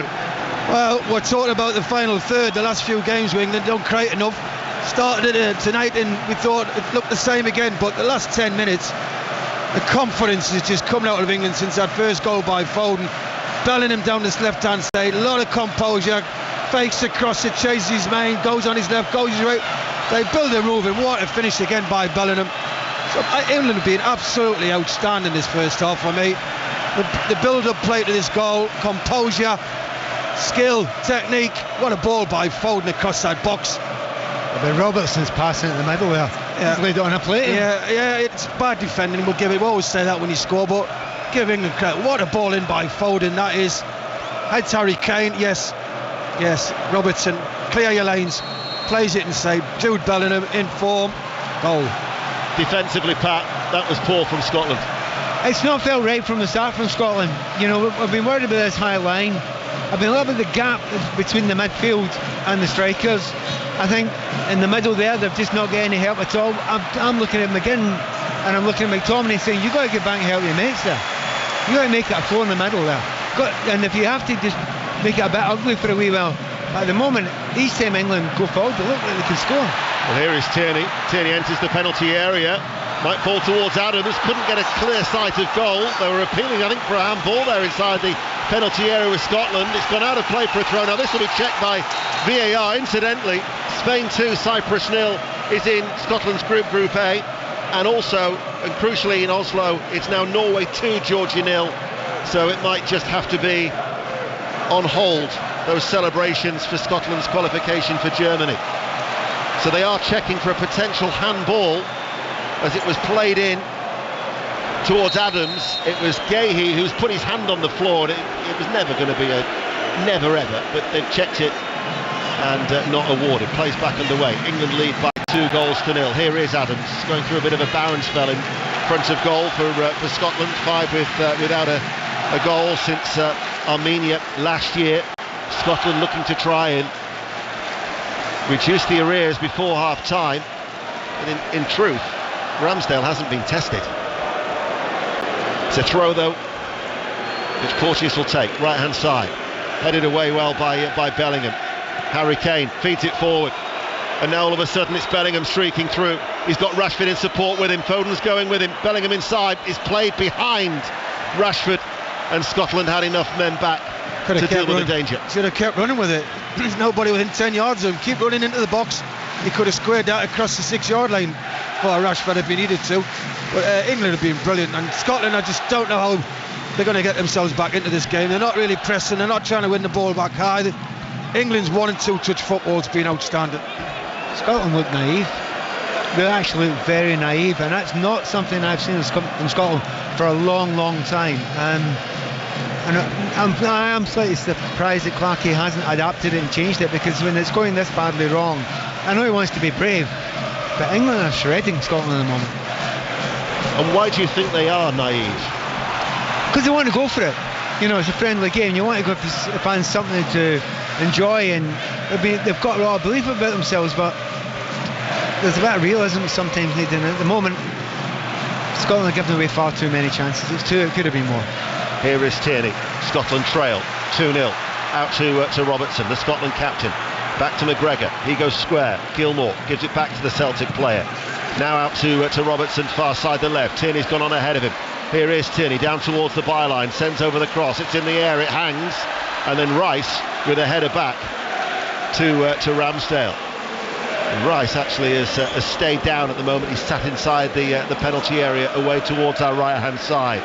Well, we're talking about the final third. The last few games with England don't create enough. Started it tonight and we thought it looked the same again, but the last 10 minutes, the confidence is just coming out of England since that first goal by Foden. Bellingham down this left hand side, a lot of composure, fakes across it, chases his main, goes on his left, goes his right. They build a move and what a finish again by Bellingham. So England have been absolutely outstanding this first half for me. The build-up play to this goal, composure, skill, technique. What a ball by Foden across that box. But Robertson's passing at the middle there. Yeah. He's laid it on a plate. Yeah, it's bad defending. We'll always say that when you score, but give England credit. What a ball in by Foden that is. It's Harry Kane, yes, Robertson, clear your lanes. Plays it inside. Jude Bellingham in form. Goal. Defensively, Pat, that was poor from Scotland. It's not felt right from the start from Scotland. You know, we've been worried about this high line. I've been loving the gap between the midfield and the strikers. I think in the middle there, they've just not got any help at all. I'm looking at McGinn and I'm looking at McTominay saying, you've got to get back and help your mates there. You've got to make it a 4 in the middle there. And if you have to just make it a bit ugly for a wee while. At the moment, each time England go forward, they look like they can score. Well, here is Tierney. Tierney enters the penalty area. Might fall towards Adams. Couldn't get a clear sight of goal. They were appealing, I think, for a handball there inside the penalty area with Scotland. It's gone out of play for a throw. Now, this will be checked by VAR. Incidentally, Spain 2, Cyprus 0 is in Scotland's Group A. And also, and crucially in Oslo, it's now Norway 2, Georgia 0. So it might just have to be on hold, those celebrations for Scotland's qualification for Germany. So they are checking for a potential handball as it was played in towards Adams. It was Gahey who's put his hand on the floor, and it was never going to be a never ever, but they've checked it and not awarded. Plays back underway. England lead by 2-0. Here is Adams going through a bit of a barren spell in front of goal for Scotland. 5 without a goal since Armenia last year. Scotland looking to try and reduce the arrears before half time, but in truth Ramsdale hasn't been tested. It's a throw though, which Porteous will take. Right hand side, headed away well by Bellingham. Harry Kane feeds it forward, and now all of a sudden it's Bellingham streaking through. He's got Rashford in support with him. Foden's going with him. Bellingham inside is played behind Rashford, and Scotland had enough men back to deal with the danger. Should have kept running with it. There's nobody within 10 yards of him. Keep running into the box. He could have squared that across the 6-yard line for Rashford if he needed to. But England have been brilliant, and Scotland, I just don't know how they're going to get themselves back into this game. They're not really pressing. They're not trying to win the ball back high. England's 1 and 2 touch football has been outstanding. Scotland look naive. They actually look very naive, and that's not something I've seen in Scotland for a long time. And I am slightly surprised that Clarkey hasn't adapted it and changed it, because when it's going this badly wrong, I know he wants to be brave, but England are shredding Scotland at the moment. And why do you think they are naive? Because they want to go for it. You know, it's a friendly game. You want to give the fans something to enjoy, and they've got a lot of belief about themselves, but there's a bit of realism sometimes needed. And at the moment, Scotland are giving away far too many chances. It could have been more. Here is Tierney. Scotland trail 2-0. Out to Robertson, the Scotland captain. Back to McGregor. He goes square. Gilmour gives it back to the Celtic player. Now out to Robertson, far side the left. Tierney's gone on ahead of him. Here is Tierney down towards the byline. Sends over the cross. It's in the air. It hangs. And then Rice with a header back to Ramsdale. And Rice actually has stayed down at the moment. He's sat inside the penalty area away towards our right hand side.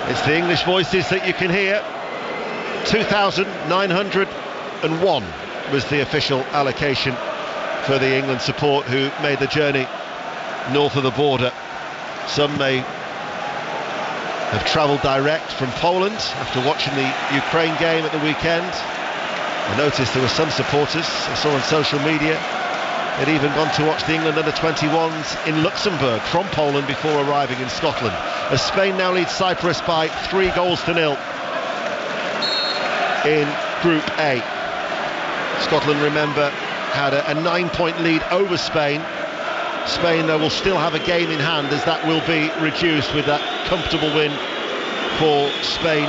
It's the English voices that you can hear. 2,901 was the official allocation for the England support who made the journey north of the border. Some may have travelled direct from Poland after watching the Ukraine game at the weekend. I noticed there were some supporters I saw on social media had even gone to watch the England under-21s in Luxembourg from Poland before arriving in Scotland, as Spain now leads Cyprus by 3-0 in Group A. Scotland, remember, had a 9-point lead over Spain. Spain, though, will still have a game in hand, as that will be reduced with that comfortable win for Spain,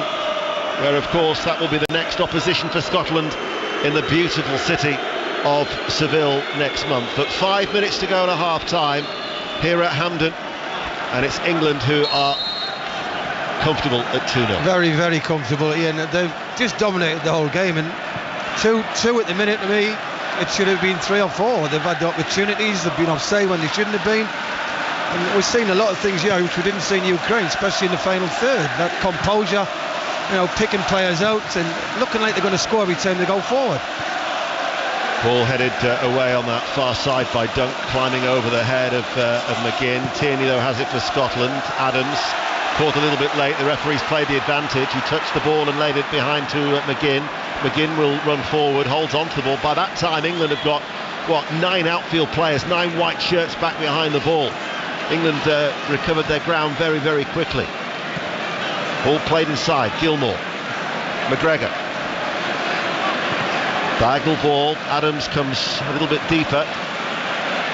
where, of course, that will be the next opposition for Scotland in the beautiful city of Seville next month. But 5 minutes to go and a half-time here at Hampden, and it's England who are comfortable at 2-0. Very, very comfortable, Ian. They've just dominated the whole game, and 2 at the minute. To me, it should have been 3 or 4. They've had the opportunities, they've been offside when they shouldn't have been, and we've seen a lot of things here which we didn't see in Ukraine, especially in the final third. That composure, picking players out and looking like they're going to score every time they go forward. Ball headed away on that far side by Dunk, climbing over the head of McGinn. Tierney, though, has it for Scotland. Adams caught a little bit late. The referee's played the advantage. He touched the ball and laid it behind to McGinn. McGinn will run forward, holds on to the ball. By that time, England have got, 9 outfield players, 9 white shirts back behind the ball. England recovered their ground very, very quickly. Ball played inside. Gilmour. McGregor. Diagonal ball. Adams comes a little bit deeper.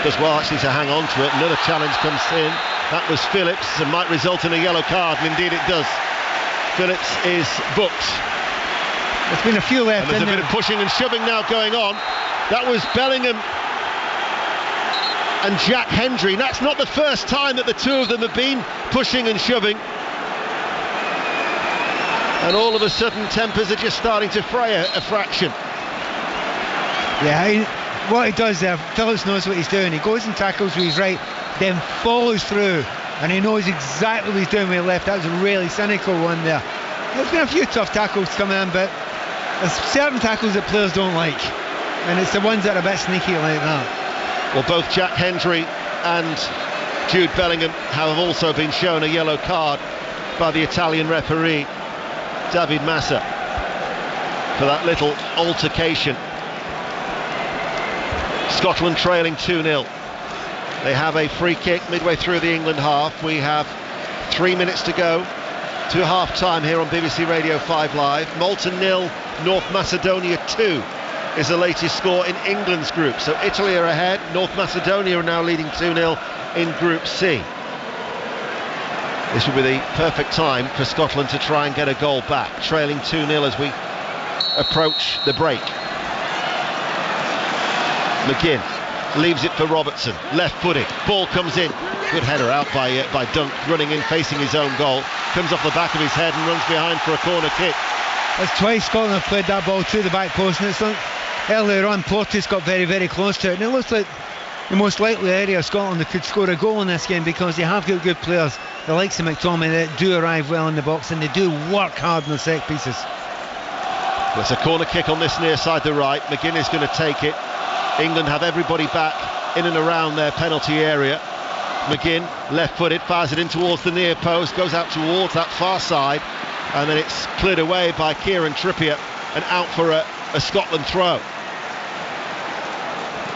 Does well actually to hang on to it. Another challenge comes in. That was Phillips and might result in a yellow card, and indeed it does. Phillips is booked. There's been a few left. And there's a bit of pushing and shoving now going on. That was Bellingham and Jack Hendry. That's not the first time that the two of them have been pushing and shoving. And all of a sudden tempers are just starting to fray a fraction. Yeah, what he does there, Phillips knows what he's doing. He goes and tackles with his right, then follows through, and he knows exactly what he's doing with his left. That was a really cynical one there. There's been a few tough tackles coming in, but there's certain tackles that players don't like, and it's the ones that are a bit sneaky like that. Well, both Jack Hendry and Jude Bellingham have also been shown a yellow card by the Italian referee, David Massa, for that little altercation. Scotland trailing 2-0. They have a free kick midway through the England half. We have 3 minutes to go to half-time here on BBC Radio 5 Live. Malta 0, North Macedonia 2 is the latest score in England's group. So Italy are ahead. North Macedonia are now leading 2-0 in Group C. This will be the perfect time for Scotland to try and get a goal back, trailing 2-0 as we approach the break. McGinn leaves it for Robertson, left-footed, ball comes in, good header out by Dunk, running in, facing his own goal, comes off the back of his head and runs behind for a corner kick. That's twice Scotland have played that ball to the back post, and it's like earlier on Portis got very, very close to it, and it looks like the most likely area of Scotland that could score a goal in this game, because they have got good players, the likes of McTominay, that do arrive well in the box, and they do work hard in the set pieces. There's a corner kick on this near side to right. McGinn is going to take it. England have everybody back in and around their penalty area. McGinn, left-footed, fires it in towards the near post, goes out towards that far side, and then it's cleared away by Kieran Trippier and out for a Scotland throw.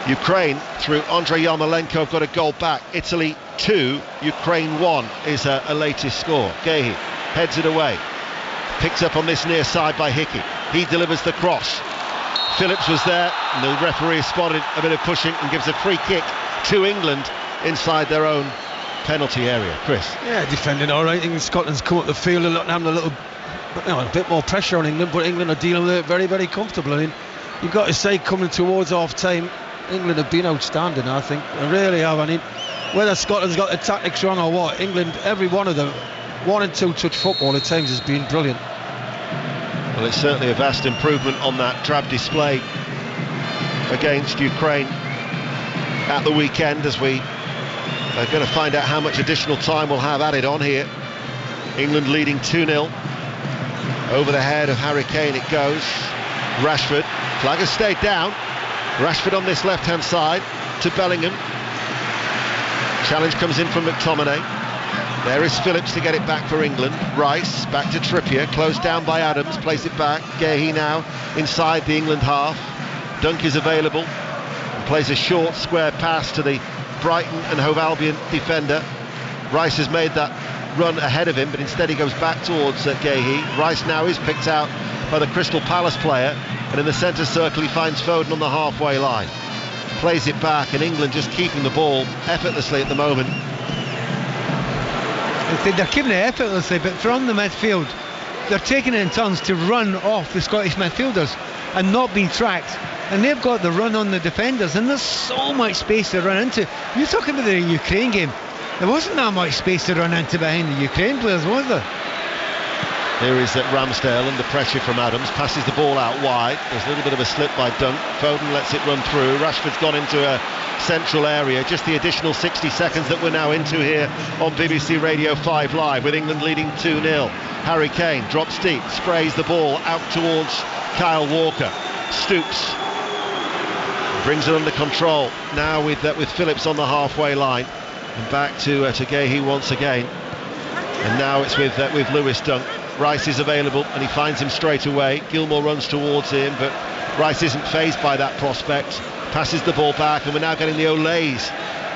Ukraine, through Andrei Yarmolenko, have got a goal back. Italy 2, Ukraine 1 is a latest score. Gehi heads it away. Picked up on this near side by Hickey. He delivers the cross. Phillips was there, and the referee spotted a bit of pushing and gives a free kick to England inside their own penalty area. Chris? Yeah, defending all right. Scotland's come up the field and having a bit more pressure on England, but England are dealing with it very, very comfortably. I mean, you've got to say, coming towards half-time, England have been outstanding, I think. They really have. I mean, whether Scotland's got the tactics wrong or what, England, every one of them, 1 and 2 touch football at times has been brilliant. Well, it's certainly a vast improvement on that drab display against Ukraine at the weekend, as we are going to find out how much additional time we'll have added on here England leading 2-0. Over the head of Harry Kane it goes. Rashford. Flag has stayed down. Rashford on this left-hand side to Bellingham. Challenge comes in from McTominay. There is Phillips to get it back for England. Rice back to Trippier, closed down by Adams, plays it back. Guéhi now inside the England half. Dunk is available and plays a short square pass to the Brighton and Hove Albion defender. Rice has made that run ahead of him, but instead he goes back towards Guéhi. Rice now is picked out by the Crystal Palace player, and in the centre circle he finds Foden on the halfway line. Plays it back, and England just keeping the ball effortlessly at the moment. They're keeping it effortlessly, but from the midfield they're taking it in turns to run off the Scottish midfielders and not being tracked, and they've got the run on the defenders, and there's so much space to run into. You're talking about the Ukraine game, there wasn't that much space to run into behind the Ukraine players, was there? Here is Ramsdale under pressure from Adams, passes the ball out wide. There's a little bit of a slip by Dunk. Foden lets it run through. Rashford's gone into a central area. Just the additional 60 seconds that we're now into here on BBC Radio 5 Live, with England leading 2-0. Harry Kane drops deep, sprays the ball out towards Kyle Walker. Stoops brings it under control now with Phillips on the halfway line, and back to Guéhi once again. And now it's with Lewis Dunk. Rice is available and he finds him straight away. Gilmour runs towards him, but Rice isn't fazed by that prospect. Passes the ball back, and we're now getting the olays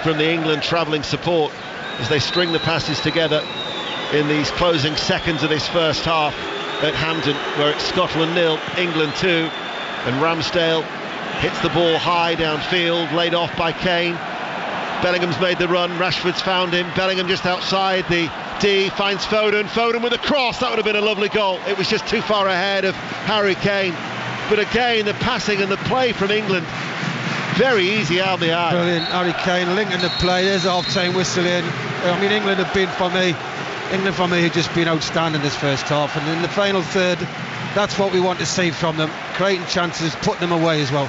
from the England travelling support as they string the passes together in these closing seconds of this first half at Hampden, where it's Scotland 0, England 2, and Ramsdale hits the ball high downfield, laid off by Kane. Bellingham's made the run, Rashford's found him. Bellingham just outside the D, finds Foden with a cross. That would have been a lovely goal. It was just too far ahead of Harry Kane, but again the passing and the play from England, very easy out the eye. Brilliant. Harry Kane linking the play. There's a half-time whistle in. I mean, England for me have just been outstanding this first half, and in the final third, that's what we want to see from them, creating chances, putting them away as well.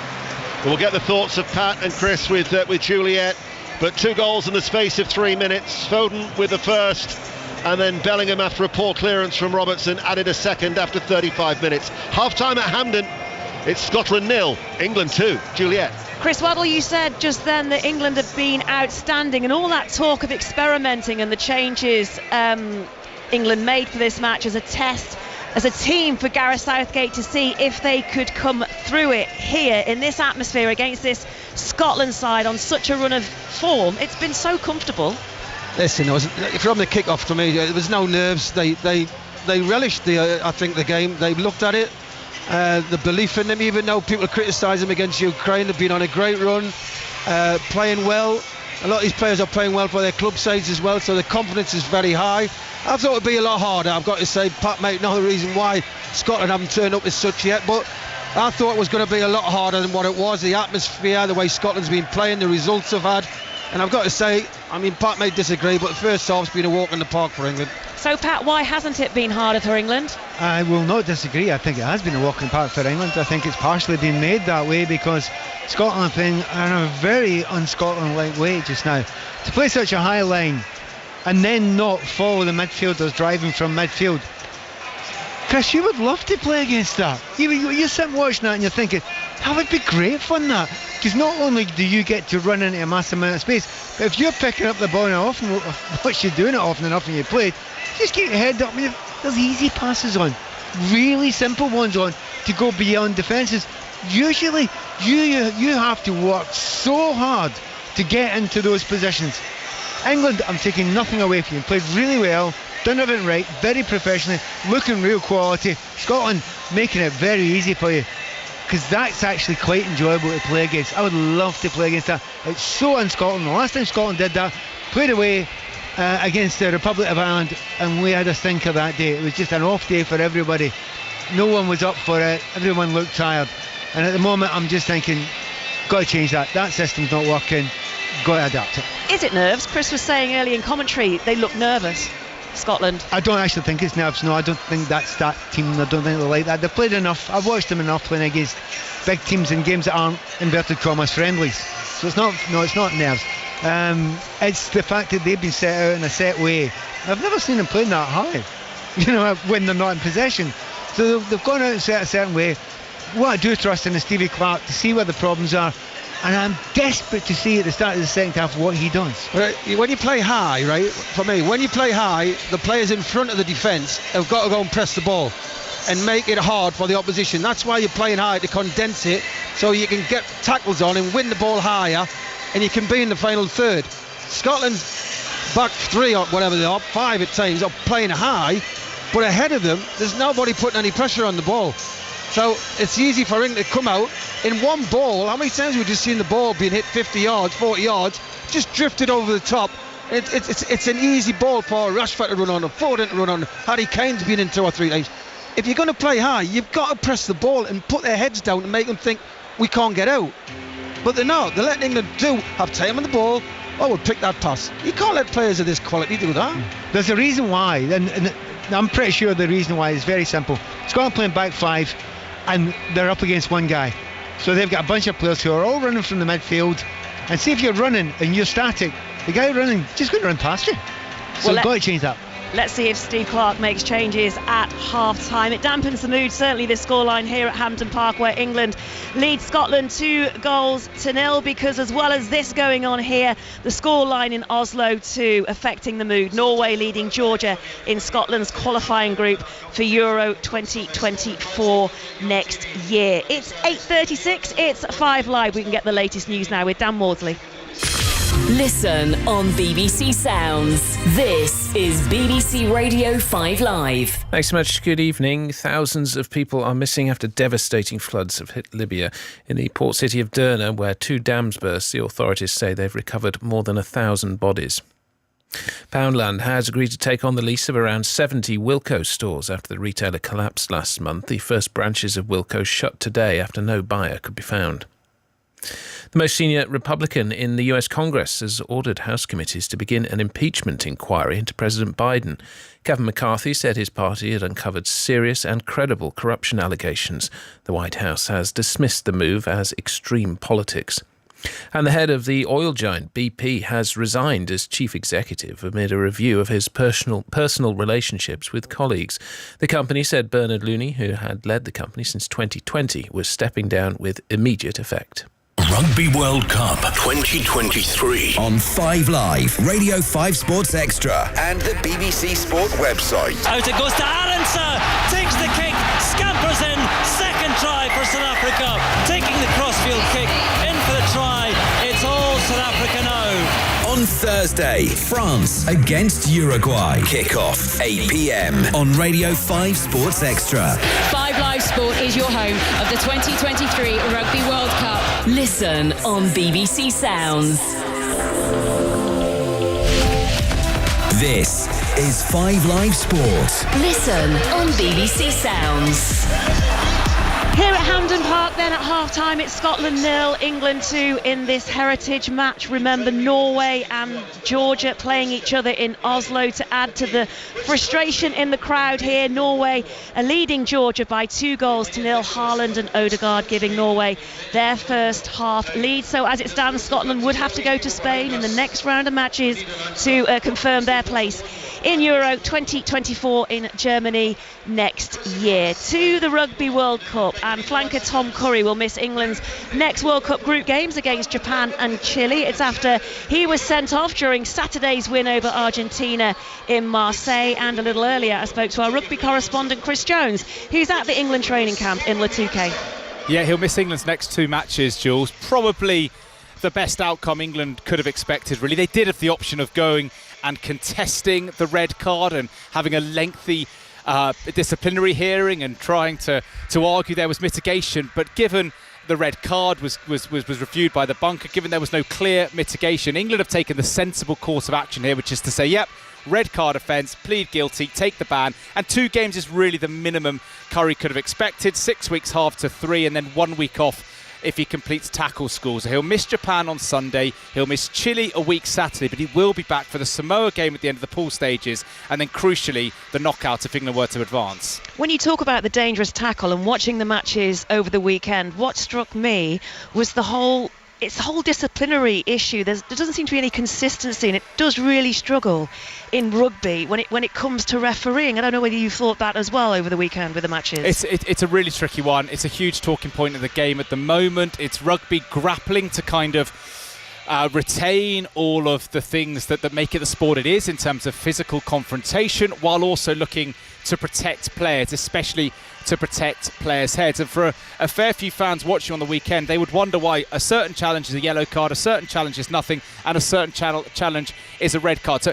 We'll get the thoughts of Pat and Chris with Juliet. But 2 goals in the space of 3 minutes. Foden with the first, and then Bellingham, after a poor clearance from Robertson, added a second after 35 minutes. Half-time at Hampden, it's Scotland 0, England 2. Juliet. Chris Waddle, you said just then that England have been outstanding, and all that talk of experimenting and the changes England made for this match as a test, as a team for Gareth Southgate to see if they could come through it here in this atmosphere against this Scotland side on such a run of form. It's been so comfortable. Listen, from the kick-off to me, there was no nerves. They relished the game. They looked at it, the belief in them, even though people criticise them against Ukraine. They've been on a great run, playing well. A lot of these players are playing well for their club sides as well, so the confidence is very high. I thought it would be a lot harder, I've got to say. Pat made no reason why Scotland haven't turned up as such yet, but I thought it was going to be a lot harder than what it was. The atmosphere, the way Scotland's been playing, the results have had, and I've got to say, I mean, Pat may disagree, but the first half's been a walk in the park for England. So Pat, why hasn't it been harder for England? I will not disagree. I think it has been a walk in the park for England. I think it's partially been made that way because Scotland are playing in a very un-Scotland-like way just now. To play such a high line and then not follow the midfielders driving from midfield. Chris, you would love to play against that. You're sitting watching that and you're thinking, that would be great fun, that. Because not only do you get to run into a massive amount of space, but if you're picking up the ball and often, what you're doing it often enough when you play, just keep your head up. I mean, there's easy passes on, really simple ones on, to go beyond defences. Usually, you have to work so hard to get into those positions. England, I'm taking nothing away from you, played really well, done everything right, very professionally, looking real quality. Scotland making it very easy for you, because that's actually quite enjoyable to play against. I would love to play against that. It's so un-Scotland. The last time Scotland did that, played away against the Republic of Ireland, and we had a stinker that day. It was just an off day for everybody. No one was up for it. Everyone looked tired. And at the moment, I'm just thinking, got to change that. That system's not working. Got to adapt it. Is it nerves? Chris was saying early in commentary they look nervous, Scotland. I don't actually think it's nerves. No, I don't think that's that team. I don't think they're like that. They've played enough. I've watched them enough playing against big teams in games that aren't inverted commas friendlies. So it's not nerves. It's the fact that they've been set out in a set way. I've never seen them playing that high. when they're not in possession. So they've gone out and set a certain way. What I do trust in is Stevie Clarke to see where the problems are, and I'm desperate to see at the start of the second half what he does. When you play high, right, for me, when you play high, the players in front of the defence have got to go and press the ball and make it hard for the opposition. That's why you're playing high, to condense it so you can get tackles on and win the ball higher, and you can be in the final third. Scotland back 3 or whatever they are, 5 at times, are playing high, but ahead of them there's nobody putting any pressure on the ball. So it's easy for England to come out in one ball. How many times have we just seen the ball being hit 50 yards, 40 yards, just drifted over the top? It's an easy ball for Rashford to run on, or Foden to run on. Harry Kane's been in 2 or 3 times. If you're going to play high, you've got to press the ball and put their heads down and make them think we can't get out. But they're not. They're letting England have time on the ball. Oh, we'll pick that pass. You can't let players of this quality do that. There's a reason why, and I'm pretty sure the reason why is very simple. Scotland playing back 5, and they're up against one guy. So they've got a bunch of players who are all running from the midfield. And see, if you're running and you're static, the guy running just going to run past you. So you've got to change that. Let's see if Steve Clarke makes changes at half-time. It dampens the mood, certainly, this scoreline here at Hampden Park, where England leads Scotland 2-0, because as well as this going on here, the scoreline in Oslo too affecting the mood. Norway leading Georgia in Scotland's qualifying group for Euro 2024 next year. It's 8:36, it's 5 Live. We can get the latest news now with Dan Maudsley. Listen on BBC Sounds. This is BBC Radio 5 Live. Thanks so much. Good evening. Thousands of people are missing after devastating floods have hit Libya. In the port city of Derna, where 2 dams burst, the authorities say they've recovered more than 1,000 bodies. Poundland has agreed to take on the lease of around 70 Wilko stores after the retailer collapsed last month. The first branches of Wilko shut today after no buyer could be found. The most senior Republican in the US Congress has ordered House committees to begin an impeachment inquiry into President Biden. Kevin McCarthy said his party had uncovered serious and credible corruption allegations. The White House has dismissed the move as extreme politics. And the head of the oil giant BP has resigned as chief executive amid a review of his personal relationships with colleagues. The company said Bernard Looney, who had led the company since 2020, was stepping down with immediate effect. Rugby World Cup 2023 on 5 Live, Radio 5 Sports Extra and the BBC Sport website. Out it goes to Arendse, takes the kick, scampers in, second try for South Africa, taking the crossfield kick, in for the try, it's all South Africa now. On Thursday, France against Uruguay. Kick-off 8 p.m. on Radio 5 Sports Extra. 5 Live Sport is your home of the 2023 Rugby World Cup. Listen on BBC Sounds. This is 5 Live Sport. Listen on BBC Sounds. Here at Hampden Park then at half-time, it's Scotland 0, England 2 in this heritage match. Remember, Norway and Georgia playing each other in Oslo to add to the frustration in the crowd here. Norway are leading Georgia by 2-0. Haaland and Odegaard giving Norway their first half lead. So as it stands, Scotland would have to go to Spain in the next round of matches to confirm their place in Euro 2024 in Germany next year. To the Rugby World Cup, and flanker Tom Curry will miss England's next World Cup group games against Japan and Chile. It's after he was sent off during Saturday's win over Argentina in Marseille, and a little earlier I spoke to our rugby correspondent Chris Jones, who's at the England training camp in La Touquet. Yeah, he'll miss England's next 2 matches, Jules. Probably the best outcome England could have expected, really. They did have the option of going and contesting the red card and having a lengthy disciplinary hearing and trying to argue there was mitigation, but given the red card was reviewed by the bunker, given there was no clear mitigation, England have taken the sensible course of action here, which is to say, yep, red card offence, plead guilty, take the ban, and 2 games is really the minimum Curry could have expected. 6 weeks halved to 3, and then 1 week off if he completes tackle school. So he'll miss Japan on Sunday, he'll miss Chile a week Saturday, but he will be back for the Samoa game at the end of the pool stages, and then crucially the knockout if England were to advance. When you talk about the dangerous tackle and watching the matches over the weekend, what struck me was the whole it's a whole disciplinary issue. There doesn't seem to be any consistency, and it does really struggle in rugby when it comes to refereeing. I don't know whether you thought that as well over the weekend with the matches. It's a really tricky one. It's a huge talking point of the game at the moment. It's rugby grappling to kind of retain all of the things that make it the sport it is in terms of physical confrontation, while also looking to protect players, especially to protect players' heads. And for a fair few fans watching on the weekend, they would wonder why a certain challenge is a yellow card, a certain challenge is nothing, and a certain challenge is a red card. So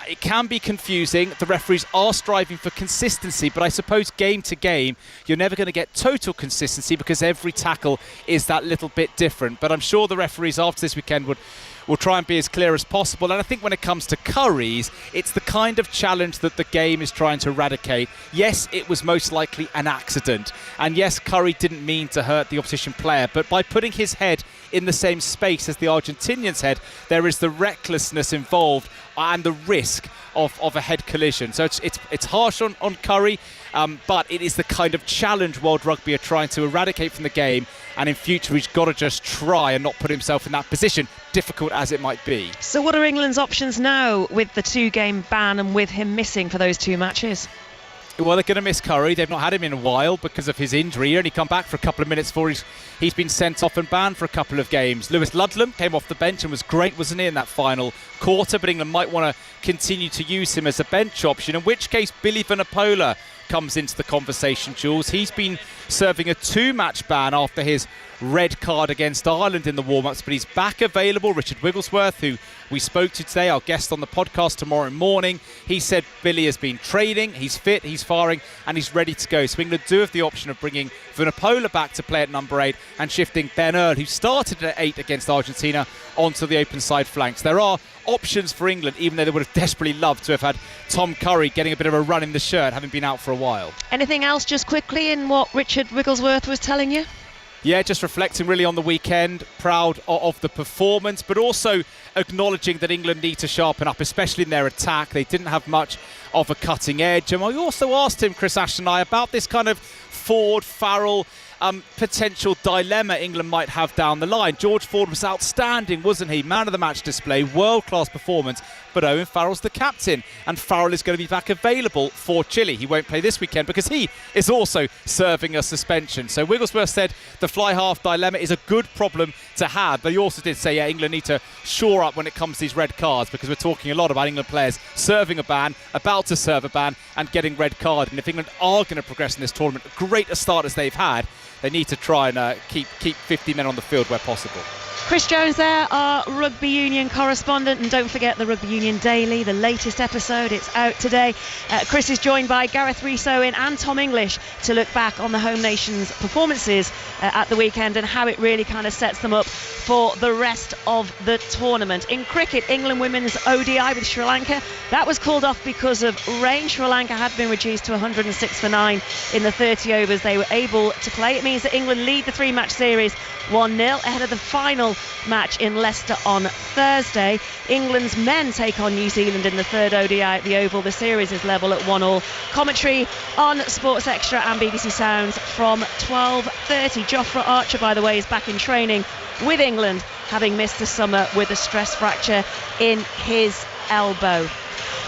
it can be confusing. The referees are striving for consistency, but I suppose game to game, you're never going to get total consistency because every tackle is that little bit different. But I'm sure the referees after this weekend will try and be as clear as possible. And I think when it comes to curries, it's the kind of challenge that the game is trying to eradicate. Yes, it was most likely an accident. And yes, Curry didn't mean to hurt the opposition player, but by putting his head in the same space as the Argentinian's head, there is the recklessness involved and the risk of a head collision. So it's harsh on Curry, but it is the kind of challenge World Rugby are trying to eradicate from the game, and in future he's got to just try and not put himself in that position, difficult as it might be. So what are England's options now with the 2-game ban and with him missing for those 2 matches? Well, they're going to miss Curry. They've not had him in a while because of his injury. He only come back for a couple of minutes before he's been sent off and banned for a couple of games. Lewis Ludlam came off the bench and was great, wasn't he, in that final quarter? But England might want to continue to use him as a bench option, in which case Billy Vunipola comes into the conversation, Jules. He's been serving a 2-match ban after his red card against Ireland in the warm-ups, but he's back available. Richard Wigglesworth, who we spoke to today, our guest on the podcast tomorrow morning, he said Billy has been training, he's fit, he's firing, and he's ready to go. So England do have the option of bringing Vunipola back to play at number 8 and shifting Ben Earl, who started at 8 against Argentina, onto the open side flanks. There are options for England, even though they would have desperately loved to have had Tom Curry getting a bit of a run in the shirt, having been out for a while. Anything else just quickly in what Richard Wigglesworth was telling you? Yeah, just reflecting really on the weekend, proud of the performance, but also acknowledging that England need to sharpen up, especially in their attack. They didn't have much of a cutting edge. And I also asked him, Chris Ashton and I, about this kind of Ford, Farrell potential dilemma England might have down the line. George Ford was outstanding, wasn't he? Man of the match display, world-class performance. But Owen Farrell's the captain, and Farrell is going to be back available for Chile. He won't play this weekend because he is also serving a suspension. So Wigglesworth said the fly-half dilemma is a good problem to have, but he also did say, yeah, England need to shore up when it comes to these red cards, because we're talking a lot about England players serving a ban, about to serve a ban, and getting red card. And if England are going to progress in this tournament, great a start as they've had, they need to try and keep 50 men on the field where possible. Chris Jones there, our Rugby Union correspondent, and don't forget the Rugby Union Daily, the latest episode, it's out today. Chris is joined by Gareth Rhys-Owen and Tom English to look back on the home nation's performances at the weekend and how it really kind of sets them up for the rest of the tournament. In cricket, England women's ODI with Sri Lanka, that was called off because of rain. Sri Lanka had been reduced to 106 for 9 in the 30 overs they were able to play. It means that England lead the 3-match series 1-0 ahead of the final match in Leicester on Thursday. England's men take on New Zealand in the 3rd ODI at the Oval. The series is level at 1-1. Commentary on Sports Extra and BBC Sounds from 12:30. Jofra Archer, by the way, is back in training with England, having missed the summer with a stress fracture in his elbow.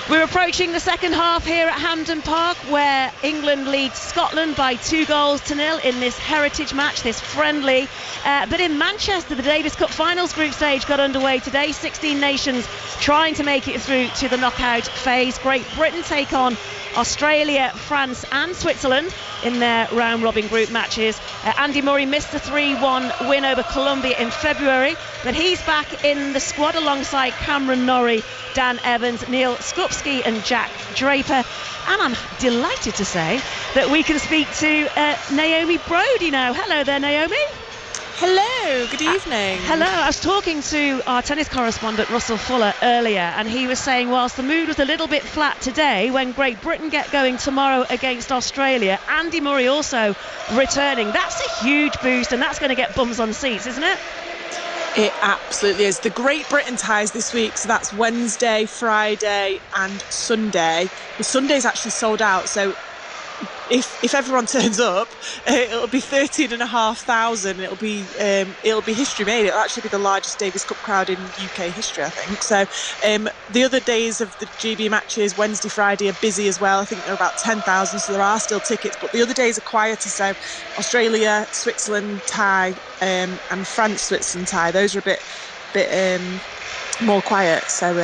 We're approaching the second half here at Hampden Park, where England leads Scotland by 2-0 in this heritage match, this friendly. But in Manchester, the Davis Cup Finals group stage got underway today. 16 nations trying to make it through to the knockout phase. Great Britain take on Australia, France and Switzerland in their round-robin group matches. Andy Murray missed the 3-1 win over Colombia in February, but he's back in the squad alongside Cameron Norrie, Dan Evans, Neil Skupski and Jack Draper. And I'm delighted to say that we can speak to Naomi Brodie now. Hello there, Naomi. Hello, good evening. Hello, I was talking to our tennis correspondent Russell Fuller earlier, and he was saying whilst the mood was a little bit flat today, when Great Britain get going tomorrow against Australia, Andy Murray also returning. That's a huge boost, and that's going to get bums on seats, isn't it? It absolutely is. The Great Britain ties this week, so that's Wednesday, Friday and Sunday. The Sunday's actually sold out, so if everyone turns up, it'll be 13,500. It'll be history made. It'll actually be the largest Davis Cup crowd in UK history, I think. So the other days of the GB matches, Wednesday, Friday, are busy as well. I think they're about 10,000, so there are still tickets. But the other days are quieter. So Australia, Switzerland tie, and France, Switzerland tie. Those are a bit more quiet. So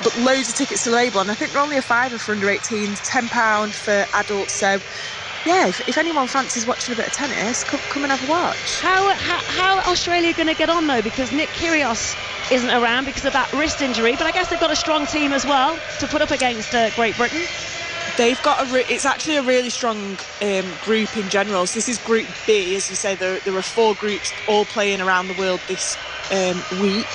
but loads of tickets still available, and I think they're only a £5 for under 18s, £10 for adults. So yeah, if anyone fancies watching a bit of tennis, come and have a watch. How Australia going to get on though, because Nick Kyrgios isn't around because of that wrist injury, but I guess they've got a strong team as well to put up against Great Britain. They've got it's actually a really strong group in general. So this is Group B, as you say. There are 4 groups all playing around the world this week,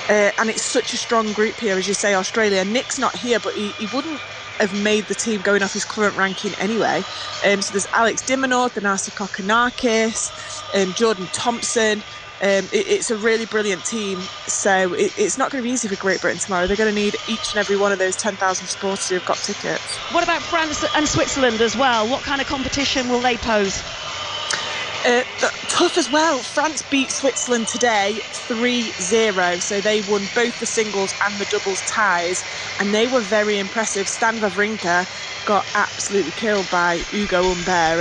and it's such a strong group here, as you say. Australia, Nick's not here, but he wouldn't have made the team going off his current ranking anyway. So there's Alex de Minaur, Thanasi Kokkinakis, Jordan Thompson. It's a really brilliant team, so it's not going to be easy for Great Britain tomorrow. They're going to need each and every one of those 10,000 supporters who've got tickets. What about France and Switzerland as well? What kind of competition will they pose? Tough as well. France beat Switzerland today 3-0, so they won both the singles and the doubles ties, and they were very impressive. Stan Wawrinka got absolutely killed by Hugo Humbert,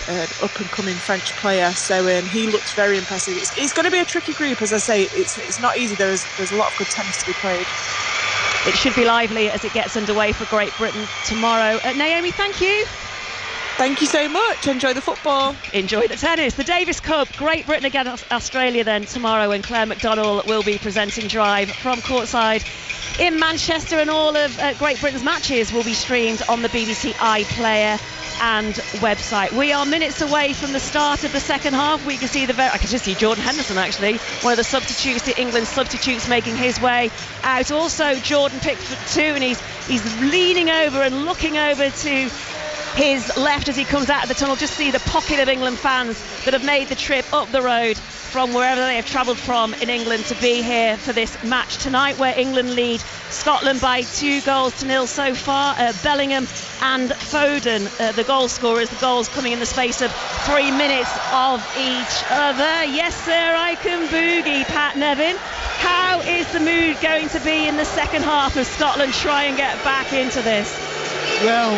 an up-and-coming French player, so he looked very impressive. It's going to be a tricky group, as I say. It's not easy. There's a lot of good tennis to be played. It should be lively as it gets underway for Great Britain tomorrow. Naomi, thank you. Thank you so much. Enjoy the football. Enjoy the tennis. The Davis Cup, Great Britain against Australia then tomorrow, and Claire McDonnell will be presenting Drive from courtside in Manchester, and all of Great Britain's matches will be streamed on the BBC iPlayer and website. We are minutes away from the start of the second half. We can see I can just see Jordan Henderson, actually, one of the substitutes, the England substitutes, making his way out. Also Jordan Pickford too, and he's leaning over and looking over to his left as he comes out of the tunnel. Just see the pocket of England fans that have made the trip up the road from wherever they have travelled from in England to be here for this match tonight, where England lead Scotland by 2-0 so far. Bellingham and Foden, the goal scorers, the goals coming in the space of 3 minutes of each other. Yes sir, I can boogie, Pat Nevin. How is the mood going to be in the second half as Scotland try and get back into this? Well,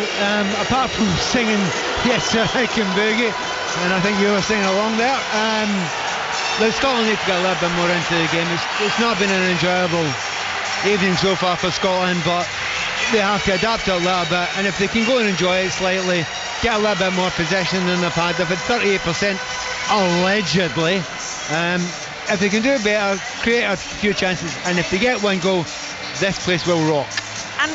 apart from singing Yes Sir I Can Boogie, and I think you were singing along there, Scotland need to get a little bit more into the game. It's not been an enjoyable evening so far for Scotland, but they have to adapt it a little bit, and if they can go and enjoy it slightly, get a little bit more possession than they've had. They've had 38% allegedly. If they can do it better, create a few chances, and if they get one goal, this place will rock.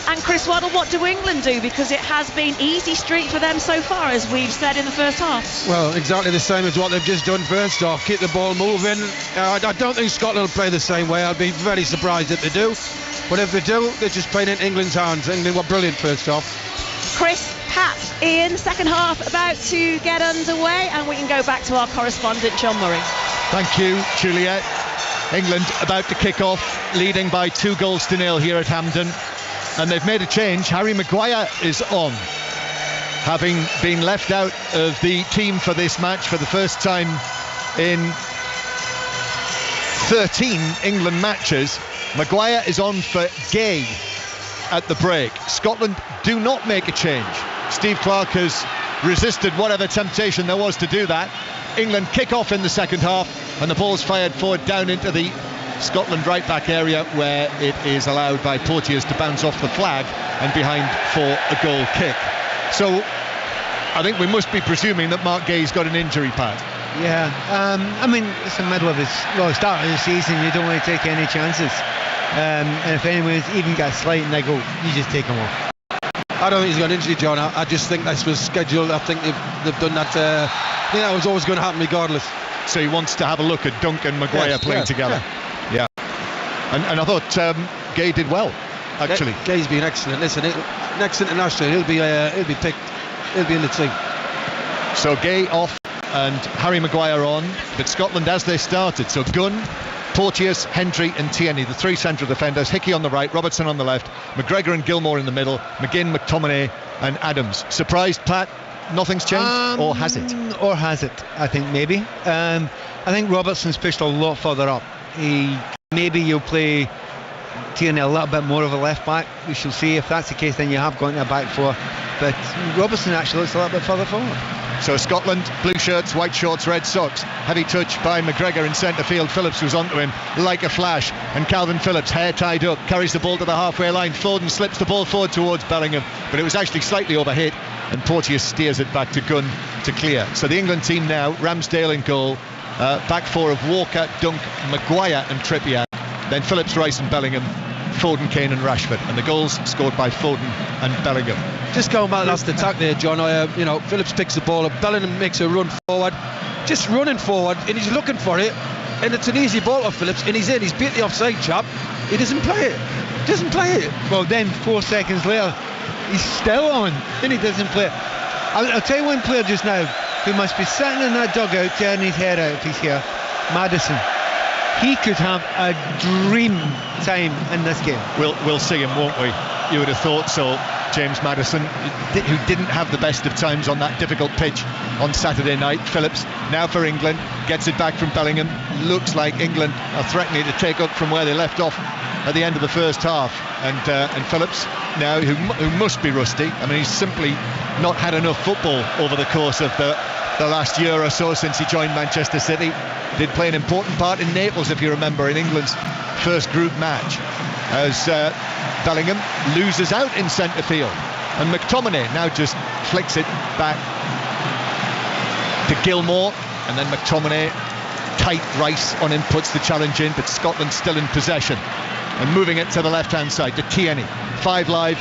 And Chris Waddle, what do England do? Because it has been easy street for them so far, as we've said in the first half. Well, exactly the same as what they've just done first half. Keep the ball moving. I don't think Scotland will play the same way. I'd be very surprised if they do. But if they do, they're just playing in England's hands. England were brilliant first half. Chris, Pat, Ian, second half about to get underway, and we can go back to our correspondent John Murray. Thank you, Juliet. England about to kick off, leading by 2-0 here at Hampden. And they've made a change. Harry Maguire is on, having been left out of the team for this match for the first time in 13 England matches. Maguire is on for Gay at the break. Scotland do not make a change. Steve Clarke has resisted whatever temptation there was to do that. England kick off in the second half, and the ball's fired forward down into the Scotland right back area, where it is allowed by Porteous to bounce off the flag and behind for a goal kick. So I think we must be presuming that Mark Gay's got an injury, Pat. Yeah, I mean, it's the middle of start of the season. You don't want to take any chances, and if anyone's even got a slight niggle, you just take them off. I don't think he's got an injury, John. I just think this was scheduled. I think they've done that. I think that was always going to happen regardless. So he wants to have a look at Dunk and Maguire playing together. Yeah. And I thought Gay did well, actually. Gay's been excellent. Listen, next international, he'll be picked. He'll be in the team. So Gay off and Harry Maguire on, but Scotland as they started. So Gunn, Porteous, Hendry and Tierney, the three central defenders. Hickey on the right, Robertson on the left, McGregor and Gilmore in the middle, McGinn, McTominay and Adams. Surprised, Pat? nothing's changed, or has it? Or has it? I think maybe. I think Robertson's pushed a lot further up. Maybe you'll play Tierney a little bit more of a left back. We shall see. If that's the case, then you have gone to a back four. But Robertson actually looks a little bit further forward. So Scotland, blue shirts, white shorts, red socks. Heavy touch by McGregor in centre field. Phillips was onto him like a flash, and Calvin Phillips, hair tied up, carries the ball to the halfway line. Foden slips the ball forward towards Bellingham, but it was actually slightly overhit, and Porteous steers it back to Gunn to clear. So the England team now, Ramsdale in goal, back four of Walker, Dunk, Maguire and Trippier, then Phillips, Rice and Bellingham, Foden, Kane and Rashford, and the goals scored by Foden and Bellingham. Just going back last attack there, John, Phillips picks the ball up, Bellingham makes a run forward, just running forward, and he's looking for it, and it's an easy ball to Phillips, and he's in, he's beat the offside chap, he doesn't play it. Well, then 4 seconds later, he's still on, and he doesn't play it. I'll tell you one player just now who must be sitting in that dugout turning his head out if he's here, Maddison. He could have a dream time in this game. We'll see him, won't we? You would have thought so. James Maddison, who didn't have the best of times on that difficult pitch on Saturday night. Phillips now for England, gets it back from Bellingham. Looks like England are threatening to take up from where they left off at the end of the first half. And Phillips now, who must be rusty. I mean, he's simply not had enough football over the course of the last year or so since he joined Manchester City. Did play an important part in Naples, if you remember, in England's first group match, as Bellingham loses out in centre field, and McTominay now just flicks it back to Gilmour, and then McTominay, tight Rice on him, puts the challenge in, but Scotland still in possession and moving it to the left hand side to Tierney. 5 Live